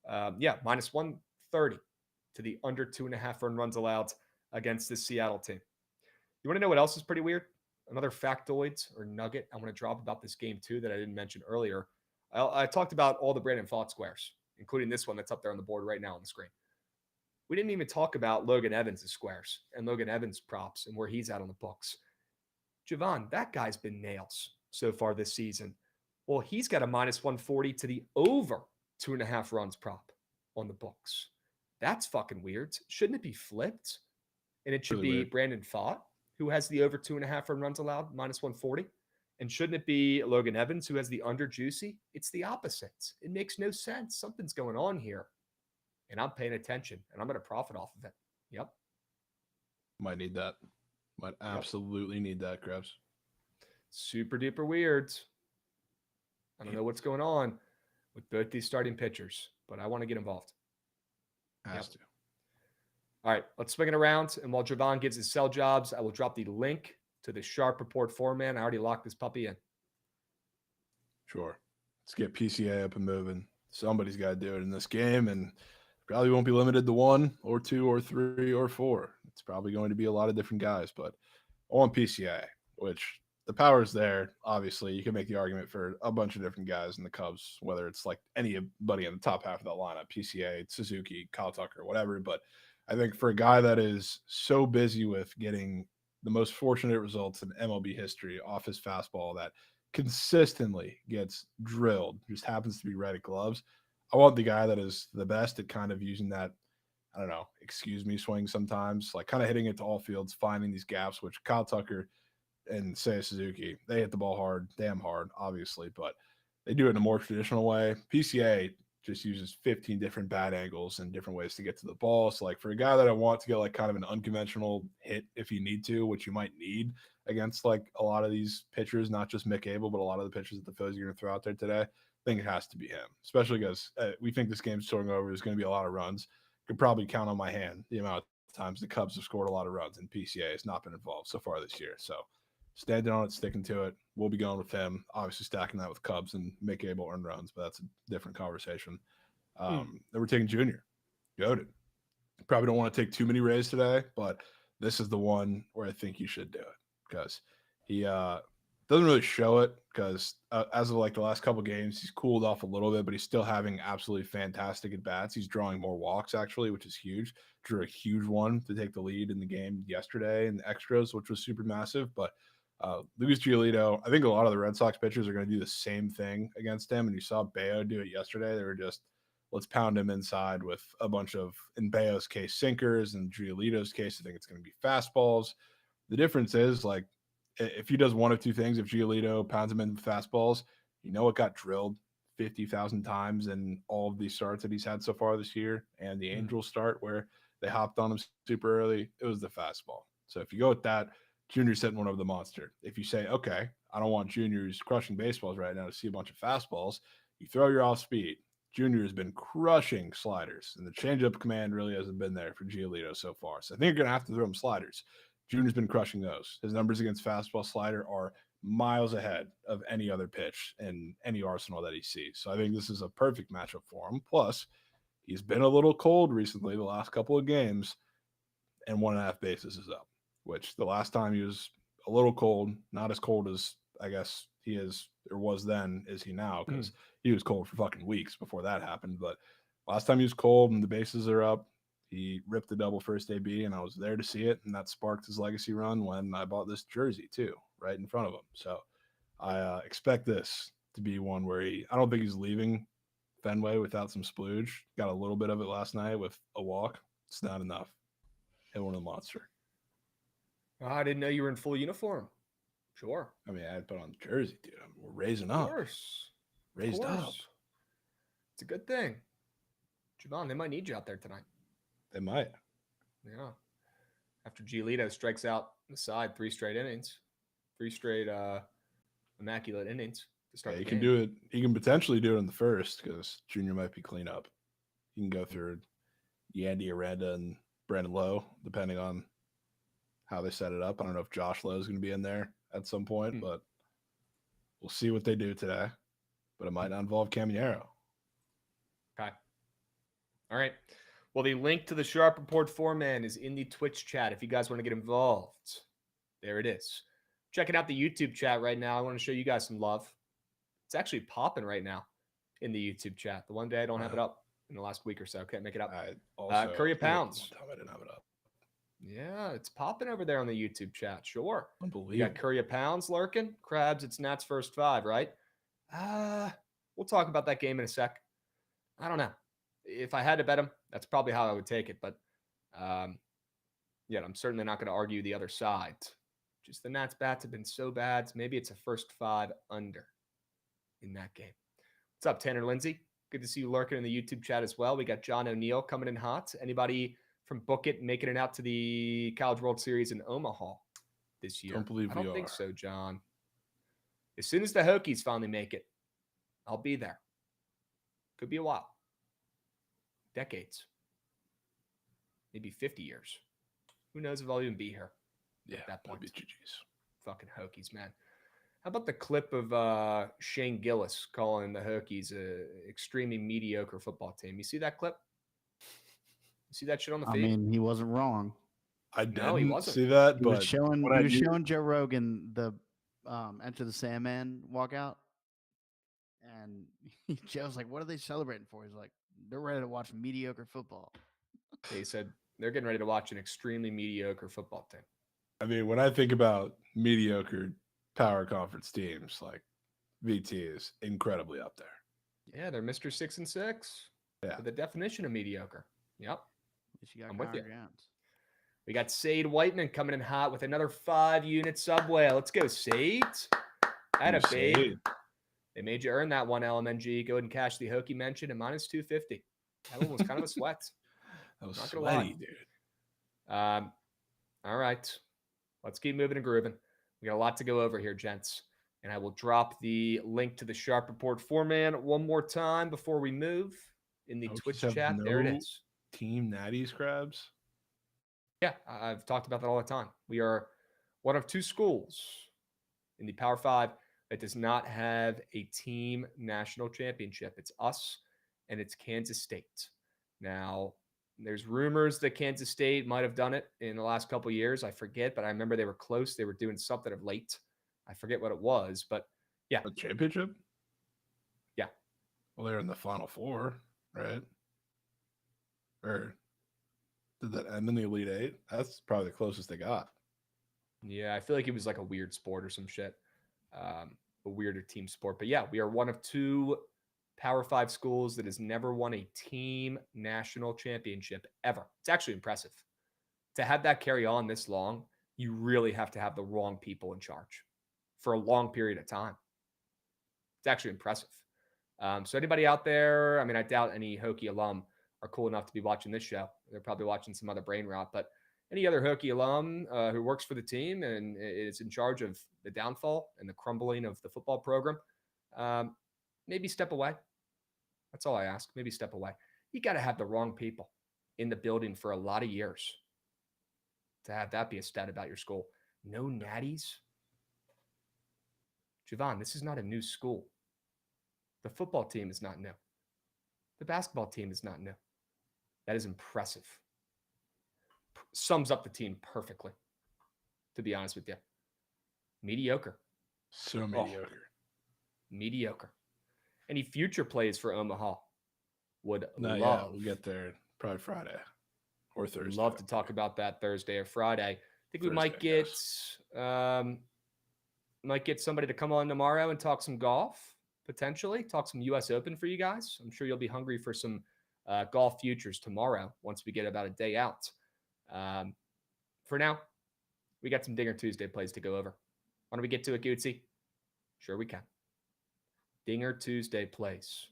[SPEAKER 4] Minus 130 to the under 2.5 earned runs allowed against this Seattle team. You want to know what else is pretty weird? Another factoid or nugget I want to drop about this game too that I didn't mention earlier. I talked about all the Brandon Fought squares, including this one that's up there on the board right now on the screen. We didn't even talk about Logan Evans' squares and Logan Evans' props and where he's at on the books. Jovan, that guy's been nails so far this season. Well, he's got a minus 140 to the over 2.5 runs prop on the books. That's fucking weird. Shouldn't it be flipped? And it should
[SPEAKER 5] Really
[SPEAKER 4] be
[SPEAKER 5] weird.
[SPEAKER 4] Brandon Fought, who has the over 2.5 earned runs allowed, minus 140. And shouldn't it be Logan Evans, who has the under juicy? It's the opposite. It makes no sense. Something's going on here. And I'm paying attention, and I'm going to profit off of it. Yep.
[SPEAKER 5] Might need that. Might absolutely need that, Krabs.
[SPEAKER 4] Super duper weird. I don't know what's going on with both these starting pitchers, but I want to get involved.
[SPEAKER 5] Has to.
[SPEAKER 4] All right, let's swing it around. And while Jovan gives his sell jobs, I will drop the link to the Sharp Report 4-man. I already locked this puppy in.
[SPEAKER 5] Sure. Let's get PCA up and moving. Somebody's got to do it in this game, and probably won't be limited to 1 or 2 or 3 or 4. It's probably going to be a lot of different guys, but I want PCA, which the power's there. Obviously, you can make the argument for a bunch of different guys in the Cubs, whether it's like anybody in the top half of that lineup, PCA, Suzuki, Kyle Tucker, whatever. But I think for a guy that is so busy with getting the most fortunate results in MLB history off his fastball that consistently gets drilled, just happens to be right at gloves. I want the guy that is the best at kind of using that, I don't know, excuse me, swing sometimes, like kind of hitting it to all fields, finding these gaps, which Kyle Tucker and Seiya Suzuki, they hit the ball hard, damn hard, obviously, but they do it in a more traditional way. PCA just uses 15 different bat angles and different ways to get to the ball. So, like, for a guy that I want to get like kind of an unconventional hit if you need to, which you might need against like a lot of these pitchers, not just Mick Abel, but a lot of the pitchers that the Phillies are going to throw out there today, I think it has to be him, especially because we think this game's throwing over. There's going to be a lot of runs. Could probably count on my hand the amount of times the Cubs have scored a lot of runs and PCA has not been involved so far this year. So, standing on it, sticking to it. We'll be going with him. Obviously, stacking that with Cubs and make Abel earn runs, but that's a different conversation. Then we're taking Junior. Goated. Probably don't want to take too many Rays today, but this is the one where I think you should do it because he doesn't really show it because as of like the last couple games, he's cooled off a little bit, but he's still having absolutely fantastic at bats. He's drawing more walks actually, which is huge. Drew a huge one to take the lead in the game yesterday in the extras, which was super massive. But Lucas Giolito, I think a lot of the Red Sox pitchers are going to do the same thing against him. And you saw Bayo do it yesterday. They were just, let's pound him inside with a bunch of, in Bayo's case, sinkers. In Giolito's case, I think it's going to be fastballs. The difference is, like, if he does one of two things, if Giolito pounds him in fastballs, you know it got drilled 50,000 times in all of these starts that he's had so far this year. And the Angels start where they hopped on him super early, it was the fastball. So if you go with that, Junior's hitting one over the monster. If you say, okay, I don't want Junior who's crushing baseballs right now to see a bunch of fastballs, you throw your off speed. Junior has been crushing sliders, and the changeup command really hasn't been there for Giolito so far. So I think you're going to have to throw him sliders. Junior's been crushing those. His numbers against fastball slider are miles ahead of any other pitch in any arsenal that he sees. So I think this is a perfect matchup for him. Plus, he's been a little cold recently, the last couple of games, and 1.5 bases is up, which the last time he was a little cold, not as cold as I guess he is or was then, is he now? Because he was cold for fucking weeks before that happened. But last time he was cold and the bases are up, he ripped the double first AB, and I was there to see it, and that sparked his legacy run when I bought this jersey too, right in front of him. So I expect this to be one where I don't think he's leaving Fenway without some splooge. Got a little bit of it last night with a walk. It's not enough. Hit one of the monster.
[SPEAKER 4] Oh, I didn't know you were in full uniform. Sure.
[SPEAKER 5] I mean, I had put on the jersey, dude. We're raising up.
[SPEAKER 4] Of course.
[SPEAKER 5] Raised up.
[SPEAKER 4] It's a good thing. Jovan, they might need you out there tonight.
[SPEAKER 5] They might.
[SPEAKER 4] Yeah. After Giolito strikes out the side 3 straight innings, 3 straight immaculate innings to start the
[SPEAKER 5] he
[SPEAKER 4] game.
[SPEAKER 5] can do it. He can potentially do it in the first because Junior might be clean up. He can go through Yandy Aranda and Brandon Lowe, depending on how they set it up. I don't know if Josh Lowe is going to be in there at some point, but we'll see what they do today. But it might not involve Caminero.
[SPEAKER 4] Okay. All right. Well, the link to the Sharp Report 4-man is in the Twitch chat if you guys want to get involved. There it is. Checking out the YouTube chat right now. I want to show you guys some love. It's actually popping right now in the YouTube chat. The one day I don't have it up in the last week or so. Can't make it up. Curry of Pounds.
[SPEAKER 5] I didn't have it up.
[SPEAKER 4] Yeah, it's popping over there on the YouTube chat. Sure.
[SPEAKER 5] Unbelievable.
[SPEAKER 4] You got Curry of Pounds lurking. Krabs, it's Nats first 5, right? We'll talk about that game in a sec. I don't know. If I had to bet him, that's probably how I would take it. But yeah, I'm certainly not going to argue the other side. Just the Nats bats have been so bad. So maybe it's a first 5 under in that game. What's up, Tanner Lindsay? Good to see you lurking in the YouTube chat as well. We got John O'Neill coming in hot. Anybody from Bookit making it out to the College World Series in Omaha this year? I don't think so, John. As soon as the Hokies finally make it, I'll be there. Could be a while. Decades. Maybe 50 years. Who knows if I'll even be here at that point.
[SPEAKER 5] That'd be GG's.
[SPEAKER 4] Fucking Hokies, man. How about the clip of Shane Gillis calling the Hokies a extremely mediocre football team? You see that clip? You see that shit on the
[SPEAKER 6] I
[SPEAKER 4] feed?
[SPEAKER 6] mean, he wasn't wrong.
[SPEAKER 5] I
[SPEAKER 4] No, he
[SPEAKER 5] didn't
[SPEAKER 4] wasn't.
[SPEAKER 5] see that,
[SPEAKER 6] He
[SPEAKER 5] but
[SPEAKER 6] was showing
[SPEAKER 5] when I knew-
[SPEAKER 6] showing Joe Rogan the Enter the Sandman walkout, and Joe's like, "What are they celebrating for?" He's like, "They're ready to watch mediocre football."
[SPEAKER 4] He said they're getting ready to watch an extremely mediocre football team.
[SPEAKER 5] I mean, when I think about mediocre power conference teams, like VT is incredibly up there.
[SPEAKER 4] Yeah, they're Mr. 6-6.
[SPEAKER 5] Yeah.
[SPEAKER 4] For the definition of mediocre. Yep.
[SPEAKER 6] At least you got
[SPEAKER 4] I'm with
[SPEAKER 6] Connor
[SPEAKER 4] you.
[SPEAKER 6] Jones.
[SPEAKER 4] We got Sade Whiteman coming in hot with another 5-unit subway. Let's go, Sade. Had a babe.
[SPEAKER 5] Sade.
[SPEAKER 4] They made you earn that one, LMNG. Go ahead and cash the Hokie mention at minus 250. That one was kind of a sweat.
[SPEAKER 5] That was
[SPEAKER 4] Not gonna lie.
[SPEAKER 5] sweaty, dude.
[SPEAKER 4] All right. Let's keep moving and grooving. We got a lot to go over here, gents. And I will drop the link to the Sharp Report format one more time before we move in the
[SPEAKER 5] Hokies
[SPEAKER 4] Twitch
[SPEAKER 5] have
[SPEAKER 4] chat. There it
[SPEAKER 5] no
[SPEAKER 4] is.
[SPEAKER 5] Team Natty's Krabs.
[SPEAKER 4] Yeah, I've talked about that all the time. We are one of two schools in the Power 5 that does not have a team national championship. It's us and it's Kansas State. Now, there's rumors that Kansas State might have done it in the last couple of years. I forget, but I remember they were close. They were doing something of late. I forget what it was, but yeah.
[SPEAKER 5] A championship?
[SPEAKER 4] Yeah.
[SPEAKER 5] Well, they're in the Final Four, right? Or did that end in the Elite Eight? That's probably the closest they got.
[SPEAKER 4] Yeah, I feel like it was like a weird sport or some shit. A weirder team sport. But yeah, we are one of two Power 5 schools that has never won a team national championship ever. It's actually impressive. To have that carry on this long, you really have to have the wrong people in charge for a long period of time. It's actually impressive. So anybody out there, I mean, I doubt any Hokie alum are cool enough to be watching this show. They're probably watching some other brain rot, but any other Hokie alum who works for the team and is in charge of the downfall and the crumbling of the football program, maybe step away. That's all I ask. Maybe step away. You got to have the wrong people in the building for a lot of years to have that be a stat about your school. No natties. Jovan, this is not a new school. The football team is not new. The basketball team is not new. That is impressive. Sums up the team perfectly, to be honest with you. Mediocre.
[SPEAKER 5] So mediocre.
[SPEAKER 4] Mediocre. Any future plays for Omaha would
[SPEAKER 5] No,
[SPEAKER 4] love.
[SPEAKER 5] yeah, we'll get there probably Friday or Thursday.
[SPEAKER 4] Love to talk about that Thursday or Friday. I think we might get somebody to come on tomorrow and talk some golf, potentially talk some U.S. Open for you guys. I'm sure you'll be hungry for some golf futures tomorrow once we get about a day out. For now, we got some Dinger Tuesday plays to go over. Why don't we get to it, Gootsy? Sure we can. Dinger Tuesday plays.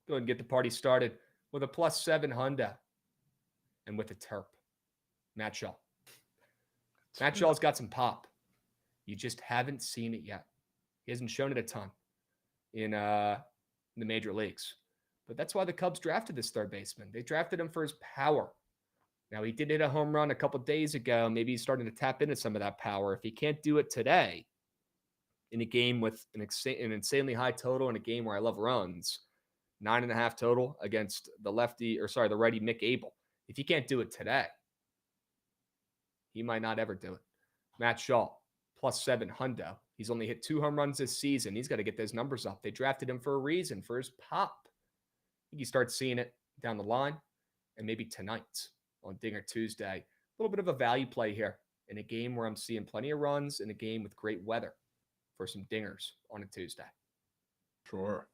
[SPEAKER 4] Go ahead and get the party started with a +7 Honda and with a Terp. Matt Shaw. Matt Shaw's got some pop. You just haven't seen it yet. He hasn't shown it a ton in the major leagues. But that's why the Cubs drafted this third baseman. They drafted him for his power. Now, he did hit a home run a couple days ago. Maybe he's starting to tap into some of that power. If he can't do it today in a game with an insanely high total in a game where I love runs, 9.5 total against the righty Mick Abel. If he can't do it today, he might not ever do it. Matt Shaw, +7 hundo. He's only hit 2 home runs this season. He's got to get those numbers up. They drafted him for a reason, for his pop. I think you start seeing it down the line, and maybe tonight on Dinger Tuesday. A little bit of a value play here in a game where I'm seeing plenty of runs in a game with great weather for some dingers on a Tuesday.
[SPEAKER 5] Sure.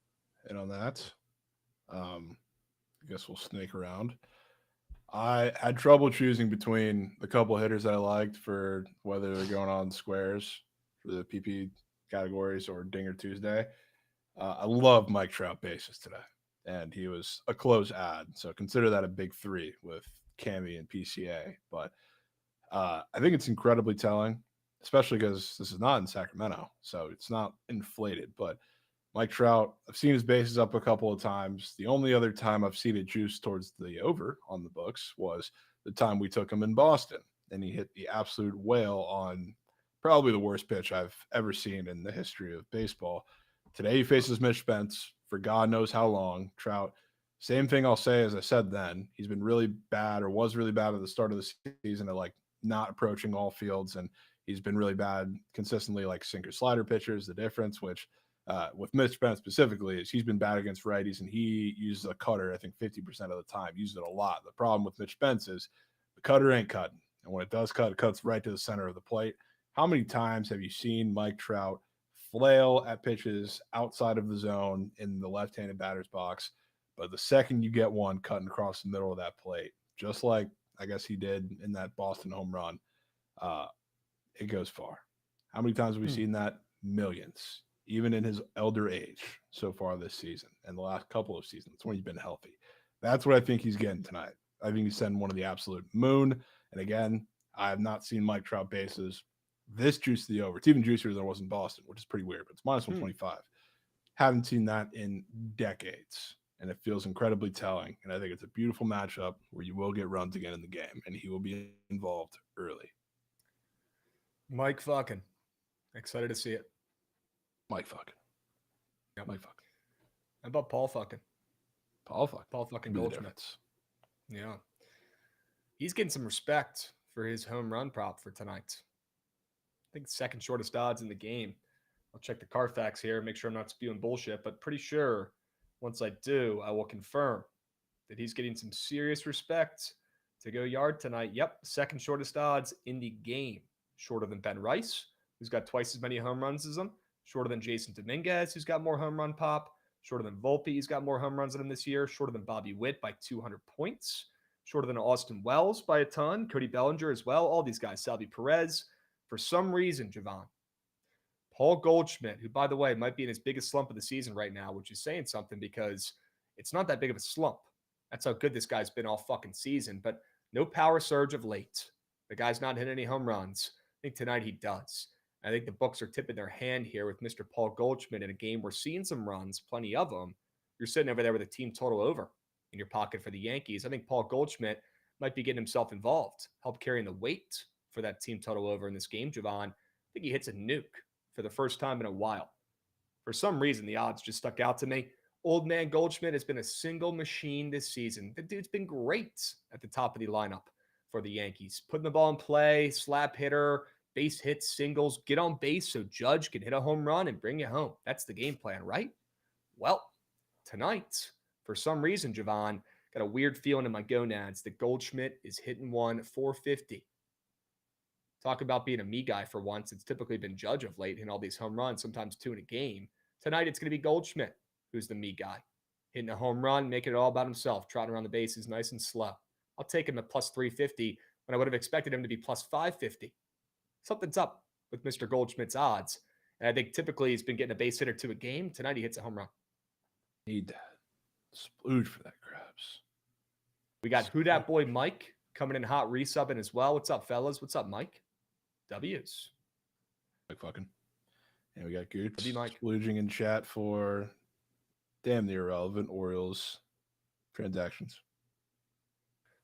[SPEAKER 5] And on that, I guess we'll snake around. I had trouble choosing between the couple hitters that I liked for whether they're going on squares for the PP categories or Dinger Tuesday. I love Mike Trout bases today, and he was a close ad. So consider that a big 3 with Cammy and PCA. But I think it's incredibly telling, especially because this is not in Sacramento, so it's not inflated. But Mike Trout, I've seen his bases up a couple of times. The only other time I've seen it juice towards the over on the books was the time we took him in Boston, and he hit the absolute whale on probably the worst pitch I've ever seen in the history of baseball. Today he faces Mitch Spence for God knows how long. Trout Same thing I'll say as I said then. He's been really bad, or was really bad at the start of the season at like not approaching all fields, and he's been really bad consistently, like sinker slider pitchers. The difference, which with Mitch Spence specifically, is he's been bad against righties, and he uses a cutter, I think 50% of the time, uses it a lot. The problem with Mitch Spence is the cutter ain't cutting, and when it does cut, it cuts right to the center of the plate. How many times have you seen Mike Trout flail at pitches outside of the zone in the left-handed batter's box? But the second you get one cutting across the middle of that plate, just like I guess he did in that Boston home run, it goes far. How many times have we seen that? Millions, even in his elder age so far this season and the last couple of seasons when he's been healthy. That's what I think he's getting tonight. I think he's sending one of the absolute moon. And again, I have not seen Mike Trout bases this juice to the over. It's even juicier than it was in Boston, which is pretty weird, but it's minus 125. Haven't seen that in decades. And it feels incredibly telling. And I think it's a beautiful matchup where you will get runs again in the game, and he will be involved early.
[SPEAKER 4] Mike fucking. Excited to see it.
[SPEAKER 5] Mike fucking.
[SPEAKER 4] Yep.
[SPEAKER 5] Mike fucking.
[SPEAKER 4] How about Paul fucking?
[SPEAKER 5] Paul fucking.
[SPEAKER 4] Paul fucking Goldschmidt. Yeah. He's getting some respect for his home run prop for tonight. I think second shortest odds in the game. I'll check the Carfax here, make sure I'm not spewing bullshit, but pretty sure once I do, I will confirm that he's getting some serious respect to go yard tonight. Yep, second shortest odds in the game. Shorter than Ben Rice, who's got twice as many home runs as him. Shorter than Jason Dominguez, who's got more home run pop. Shorter than Volpe, who's got more home runs than him this year. Shorter than Bobby Witt by 200 points. Shorter than Austin Wells by a ton. Cody Bellinger as well. All these guys. Salvi Perez. For some reason, Jovan, Paul Goldschmidt, who, by the way, might be in his biggest slump of the season right now, which is saying something because it's not that big of a slump. That's how good this guy's been all fucking season, but no power surge of late. The guy's not hitting any home runs. I think tonight he does. I think the books are tipping their hand here with Mr. Paul Goldschmidt in a game we're seeing some runs, plenty of them. You're sitting over there with a team total over in your pocket for the Yankees. I think Paul Goldschmidt might be getting himself involved, help carrying the weight for that team total over in this game, Jovan. I think he hits a nuke for the first time in a while. For some reason, the odds just stuck out to me. Old man Goldschmidt has been a single machine this season. The dude's been great at the top of the lineup for the Yankees. Putting the ball in play, slap hitter, base hits, singles, get on base so Judge can hit a home run and bring you home. That's the game plan, right? Well, tonight, for some reason, Jovan, got a weird feeling in my gonads that Goldschmidt is hitting one 450. Talk about being a me guy for once. It's typically been Judge of late, hitting all these home runs, sometimes 2 in a game. Tonight, it's going to be Goldschmidt, who's the me guy. Hitting a home run, making it all about himself, trotting around the bases nice and slow. I'll take him at plus 350 when I would have expected him to be plus 550. Something's up with Mr. Goldschmidt's odds. And I think typically he's been getting a base hitter to a game. Tonight, he hits a home run.
[SPEAKER 5] Need that. Splooge for that, Krabs.
[SPEAKER 4] We got Who Dat Boy Mike coming in hot, resubbing as well. What's up, fellas? What's up, Mike? W's.
[SPEAKER 5] Like fucking. And we got Goots
[SPEAKER 4] Mike.
[SPEAKER 5] splooging in chat for damn near irrelevant Orioles transactions.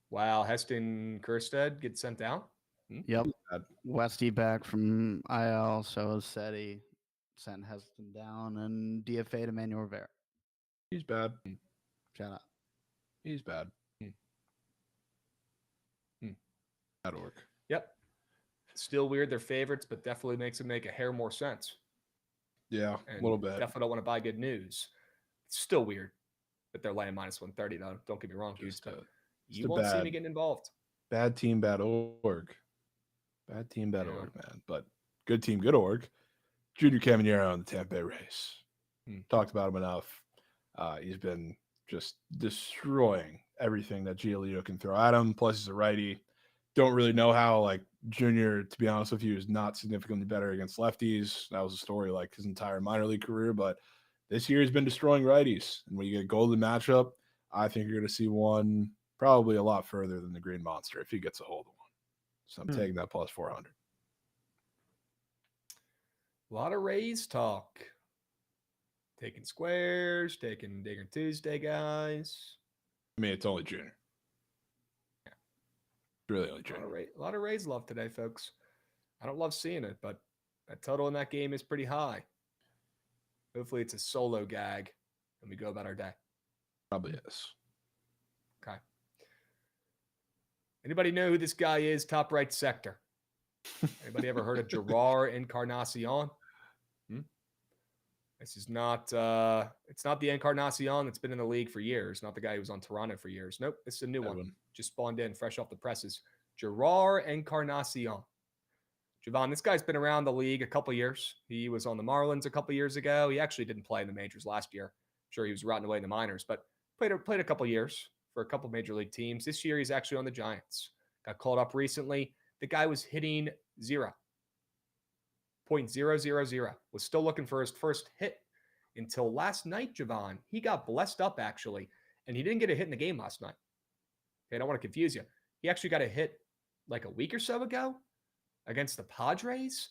[SPEAKER 6] Wow,
[SPEAKER 4] Heston Kjerstad gets sent down.
[SPEAKER 6] Yep. Westy back from IL, so is Seti. Sent Heston down and DFA'd Emmanuel Rivera.
[SPEAKER 5] He's bad.
[SPEAKER 6] Shout out.
[SPEAKER 5] He's bad. Bad org.
[SPEAKER 4] Yep. Still weird. They're favorites, but definitely makes them make a hair more sense.
[SPEAKER 5] Yeah,
[SPEAKER 4] And
[SPEAKER 5] a little bit.
[SPEAKER 4] Definitely don't want to buy good news. It's still weird that they're laying minus 130, though. Don't get me wrong, dudes, but you won't see me getting involved.
[SPEAKER 5] Bad team, bad org. Bad team, bad org, man. But good team, good org. Junior Caminero in the Tampa Bay Rays. Talked about him enough. He's been just destroying everything that Giolito can throw at him. Plus, he's a righty. Don't really know how, like, Junior, to be honest with you, is not significantly better against lefties. That was a story like his entire minor league career. But this year he's been destroying righties. And when you get a golden matchup, I think you're going to see one probably a lot further than the Green Monster if he gets a hold of one. So I'm taking that plus 400.
[SPEAKER 4] A lot of Rays talk. Taking squares, taking Digger Tuesday, guys.
[SPEAKER 5] I mean, it's only Junior. Yeah. It's really only Junior.
[SPEAKER 4] A lot of Rays love today, folks. I don't love seeing it, but that total in that game is pretty high. Hopefully it's a solo gag and we go about our day.
[SPEAKER 5] Probably is.
[SPEAKER 4] Anybody know who this guy is? Top right sector. Anybody ever heard of Gerard Encarnacion? This is not, it's not the Encarnacion that's been in the league for years. Not the guy who was on Toronto for years. Nope, this is a new one. Just spawned in, fresh off the presses. Gerard Encarnacion. Jovan, this guy's been around the league a couple years. He was on the Marlins a couple years ago. He actually didn't play in the majors last year. I'm sure he was rotting away in the minors, but played a couple years for a couple major league teams. This year, he's actually on the Giants. Got called up recently. The guy was hitting 0.000. Was still looking for his first hit until last night, Jovan. He got blessed up, actually, and he didn't get a hit in the game last night. Okay, I don't want to confuse you. He actually got a hit like a week or so ago against the Padres,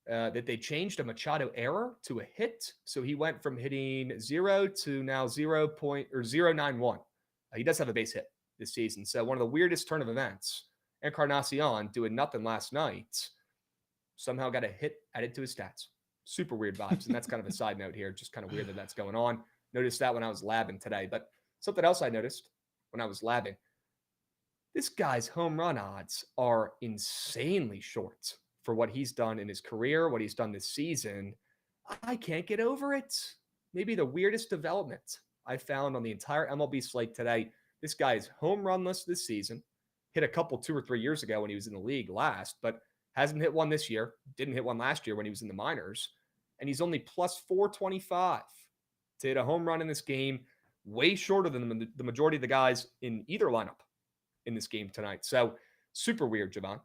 [SPEAKER 4] that they changed a Machado error to a hit. So he went from hitting 0 to now 0.091. He does have a base hit this season. So one of the weirdest turn of events. Encarnacion doing nothing last night somehow got a hit added to his stats. Super weird vibes. And that's kind of a side note here. Just kind of weird that that's going on. Noticed that when I was labbing today. But something else I noticed when I was labbing. This guy's home run odds are insanely short for what he's done in his career, what he's done this season. I can't get over it. Maybe the weirdest development I found on the entire MLB slate today. This guy is home runless this season. Hit a couple 2 or 3 years ago when he was in the league last, but hasn't hit one this year. Didn't hit one last year when he was in the minors. And he's only plus 425 to hit a home run in this game, way shorter than the majority of the guys in either lineup in this game tonight. So super weird, Jovan.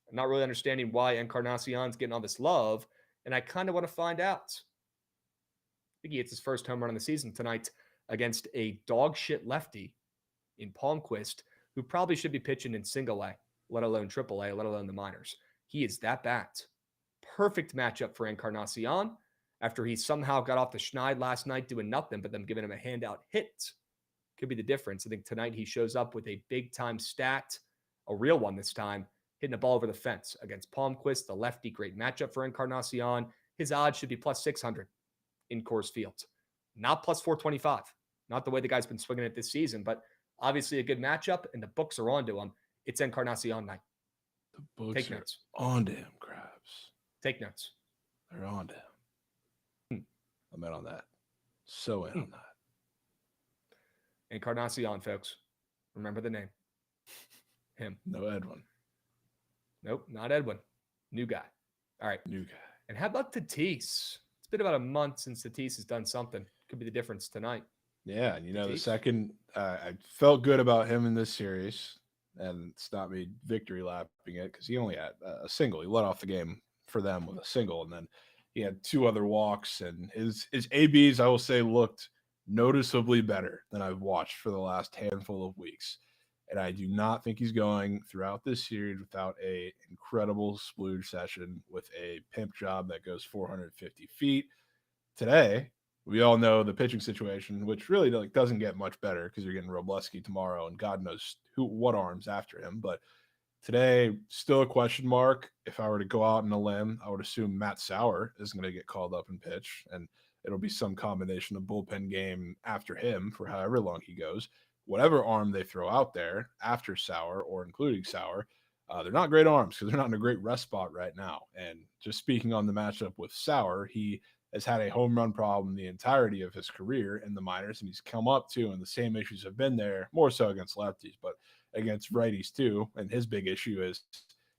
[SPEAKER 4] I'm not really understanding why Encarnacion's getting all this love, and I kind of want to find out. I think he hits his first home run of the season tonight against a dog shit lefty in Palmquist, who probably should be pitching in single A, let alone triple A, let alone the minors. He is that bad. Perfect matchup for Encarnacion after he somehow got off the schneid last night doing nothing, but them giving him a handout hit. Could be the difference. I think tonight he shows up with a big-time stat, a real one this time, hitting the ball over the fence against Palmquist, the lefty. Great matchup for Encarnacion. His odds should be plus 600 in Coors Field, not plus 425. Not the way the guy's been swinging it this season, but obviously a good matchup, and the books are onto him. It's Encarnacion night.
[SPEAKER 5] The books
[SPEAKER 4] Take notes.
[SPEAKER 5] On to him, Krabs.
[SPEAKER 4] Take notes.
[SPEAKER 5] They're on to him. I'm in on that. So in on that.
[SPEAKER 4] Encarnacion, folks. Remember the name. Him.
[SPEAKER 5] No Edwin.
[SPEAKER 4] Nope, not Edwin. New guy. All right.
[SPEAKER 5] New guy.
[SPEAKER 4] And how about Tatis? It's been about a month since Tatis has done something. Could be the difference tonight.
[SPEAKER 5] Yeah, and
[SPEAKER 4] Tatis.
[SPEAKER 5] the second, I felt good about him in this series, and it's not me victory lapping it because he only had a single. He let off the game for them with a single, and then he had 2 other walks, and his ABs, I will say, looked noticeably better than I've watched for the last handful of weeks. And I do not think he's going throughout this series without a incredible splooge session with a pimp job that goes 450 feet. Today, we all know the pitching situation, which really doesn't get much better because you're getting Robleski tomorrow and God knows what arms after him. But today, still a question mark. If I were to go out on a limb, I would assume Matt Sauer is going to get called up and pitch, and it'll be some combination of bullpen game after him for however long he goes. Whatever arm they throw out there after Sauer or including Sauer, they're not great arms because they're not in a great rest spot right now. And just speaking on the matchup with Sauer, he has had a home run problem the entirety of his career in the minors, and he's come up to, and the same issues have been there, more so against lefties, but against righties too. And his big issue is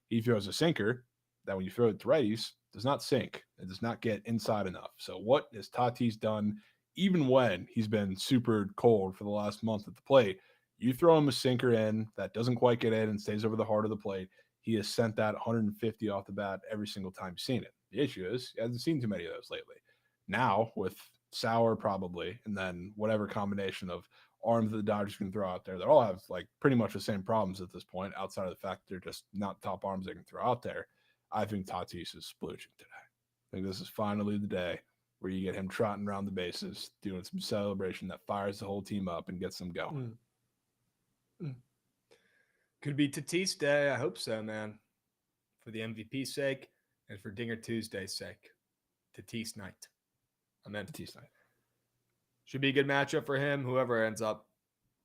[SPEAKER 5] he throws a sinker that when you throw it to righties, does not sink. It does not get inside enough. So what has Tatis done, even when he's been super cold for the last month at the plate? You throw him a sinker in that doesn't quite get in and stays over the heart of the plate. He has sent that 150 off the bat every single time you've seen it. The issue is he hasn't seen too many of those lately. Now with Sauer probably, and then whatever combination of arms that the Dodgers can throw out there, they all have pretty much the same problems at this point, outside of the fact they're just not top arms they can throw out there. I think Tatis is splooging today. I think this is finally the day where you get him trotting around the bases, doing some celebration that fires the whole team up and gets them going.
[SPEAKER 4] Could be Tatis Day. I hope so, man. For the MVP sake and for Dinger Tuesday's sake. Tatis night. I meant Tatis night. Should be a good matchup for him, whoever ends up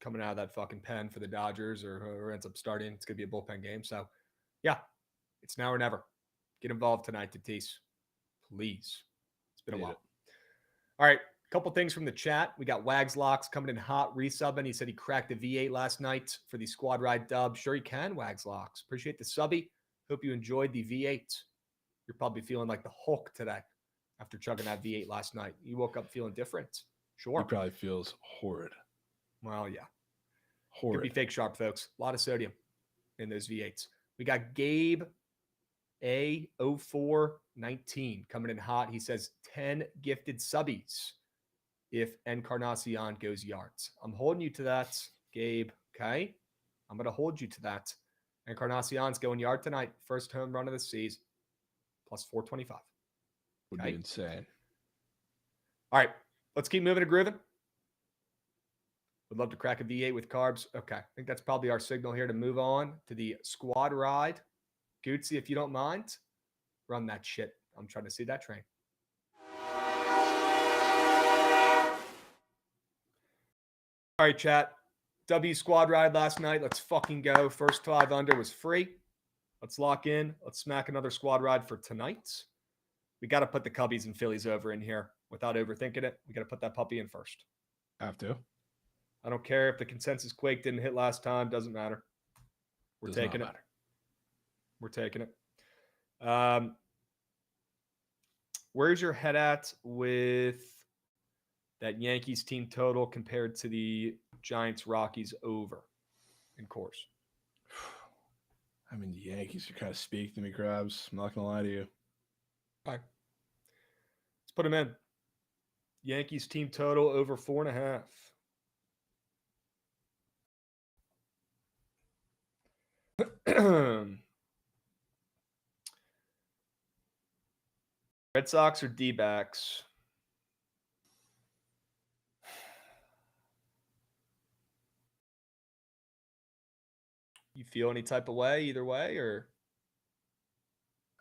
[SPEAKER 4] coming out of that fucking pen for the Dodgers or whoever ends up starting. It's going to be a bullpen game. So, yeah, it's now or never. Get involved tonight, Tatis. Please. It's been a while. All right, a couple things from the chat. We got Wags Locks coming in hot, resubbing. He said he cracked the V8 last night for the squad ride dub. Sure he can, Wags Locks. Appreciate the subby. Hope you enjoyed the V8. You're probably feeling like the Hulk today after chugging that V8 last night. You woke up feeling different. Sure.
[SPEAKER 5] He probably feels horrid.
[SPEAKER 4] Well, yeah.
[SPEAKER 5] Horrid.
[SPEAKER 4] Could be fake sharp, folks. A lot of sodium in those V8s. We got Gabe A0419 coming in hot. He says 10 gifted subbies if Encarnacion goes yards. I'm holding you to that, Gabe. Okay? I'm going to hold you to that. Encarnacion's going yard tonight. First home run of the season. Plus 425.
[SPEAKER 5] Would be insane.
[SPEAKER 4] All right. Let's keep moving and grooving. Would love to crack a V8 with carbs. Okay. I think that's probably our signal here to move on to the squad ride. Gootsy, if you don't mind, run that shit. I'm trying to see that train. All right, chat. W squad ride last night. Let's fucking go. First 5 under was free. Let's lock in. Let's smack another squad ride for tonight. We got to put the Cubbies and Phillies over in here without overthinking it. We got to put that puppy in first.
[SPEAKER 5] Have to.
[SPEAKER 4] I don't care if the consensus quake didn't hit last time. Doesn't matter. We're taking it. We're taking it. Where's your head at with that Yankees team total compared to the Giants Rockies over in course?
[SPEAKER 5] I mean, the Yankees are kind of speaking to me, Krabs. I'm not going to lie to you.
[SPEAKER 4] All right. Let's put them in. Yankees team total over 4.5. Red Sox or D-backs? You feel any type of way either way, or?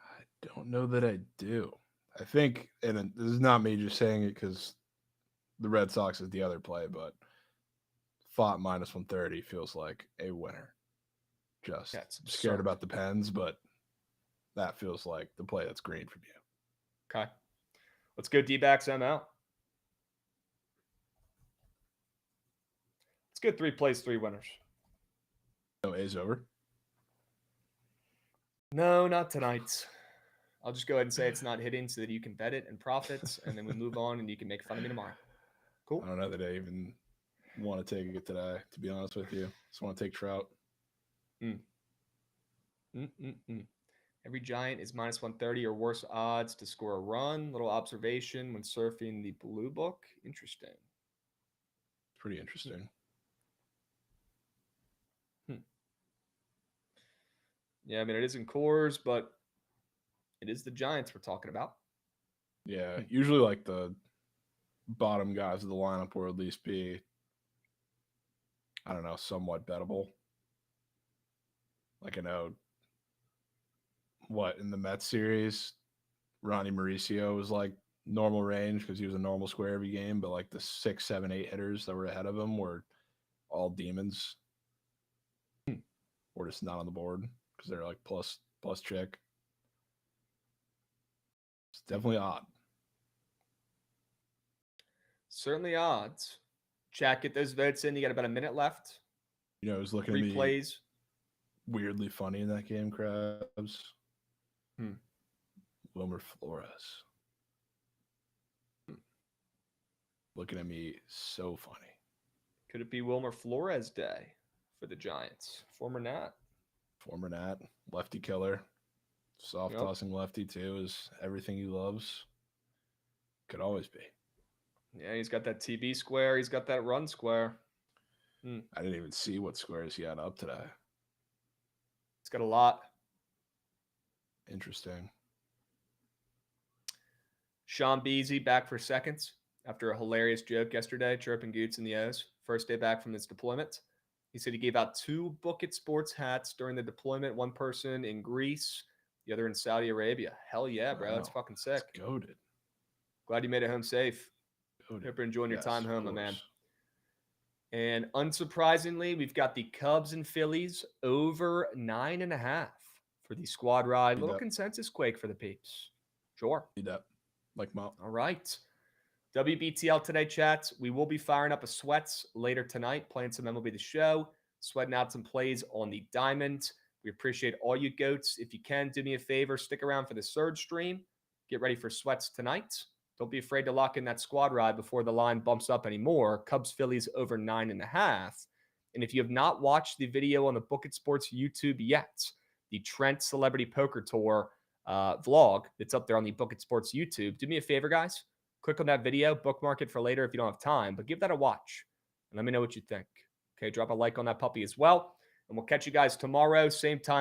[SPEAKER 5] I don't know that I do. I think, and this is not me just saying it because the Red Sox is the other play, but Fott minus 130 feels like a winner. Just scared about the Pens, but that feels like the play that's green from you.
[SPEAKER 4] Okay. Let's go D-backs ML. Let's go 3 plays, 3 winners.
[SPEAKER 5] No A's over?
[SPEAKER 4] No, not tonight. I'll just go ahead and say it's not hitting so that you can bet it and profit, and then we move on and you can make fun of me tomorrow. Cool.
[SPEAKER 5] I don't know that I even want to take it today, to be honest with you. Just want to take Trout.
[SPEAKER 4] Every Giant is minus 130 or worse odds to score a run. Little observation when surfing the Blue Book. Interesting.
[SPEAKER 5] Pretty interesting.
[SPEAKER 4] Yeah, I mean, it is in cores, but it is the Giants we're talking about.
[SPEAKER 5] Yeah, usually like the bottom guys of the lineup will at least be, I don't know, somewhat bettable. Like I know in the Mets series, Ronnie Mauricio was like normal range because he was a normal square every game, but like the 6, 7, 8 hitters that were ahead of him were all demons. Or just not on the board because they're like plus check. It's definitely odd.
[SPEAKER 4] Certainly odds. Chat, get those votes in. You got about a minute left.
[SPEAKER 5] You know, I was looking
[SPEAKER 4] 3
[SPEAKER 5] at
[SPEAKER 4] plays.
[SPEAKER 5] Weirdly funny in that game, Krabs. Wilmer Flores. Looking at me so funny.
[SPEAKER 4] Could it be Wilmer Flores Day for the Giants? Former Nat.
[SPEAKER 5] Lefty killer. Soft tossing lefty too is everything he loves. Could always be.
[SPEAKER 4] Yeah, he's got that TB square. He's got that run square.
[SPEAKER 5] I didn't even see what squares he had up today.
[SPEAKER 4] He's got a lot.
[SPEAKER 5] Interesting.
[SPEAKER 4] Sean Beasy back for seconds after a hilarious joke yesterday, chirping Goots in the O's. First day back from this deployment. He said he gave out 2 Bookit Sports hats during the deployment. One person in Greece, the other in Saudi Arabia. Hell yeah, bro. That's fucking sick.
[SPEAKER 5] That's goated.
[SPEAKER 4] Glad you made it home safe.
[SPEAKER 5] Goated.
[SPEAKER 4] Hope you're enjoying your time home, my man. And unsurprisingly, we've got the Cubs and Phillies over 9.5 for the squad ride. Little consensus quake for the peeps. Sure.
[SPEAKER 5] Need that. Like Mo.
[SPEAKER 4] All right. WBTL today, chats. We will be firing up a sweats later tonight, playing some MLB The Show, sweating out some plays on the diamond. We appreciate all you goats. If you can, do me a favor, stick around for the surge stream. Get ready for sweats tonight. Don't be afraid to lock in that squad ride before the line bumps up anymore. Cubs Phillies over 9.5. And if you have not watched the video on the Bookit Sports YouTube yet, the Trent Celebrity Poker Tour vlog that's up there on the Bookit Sports YouTube, do me a favor, guys. Click on that video, bookmark it for later if you don't have time, but give that a watch and let me know what you think. Okay, drop a like on that puppy as well. And we'll catch you guys tomorrow, same time.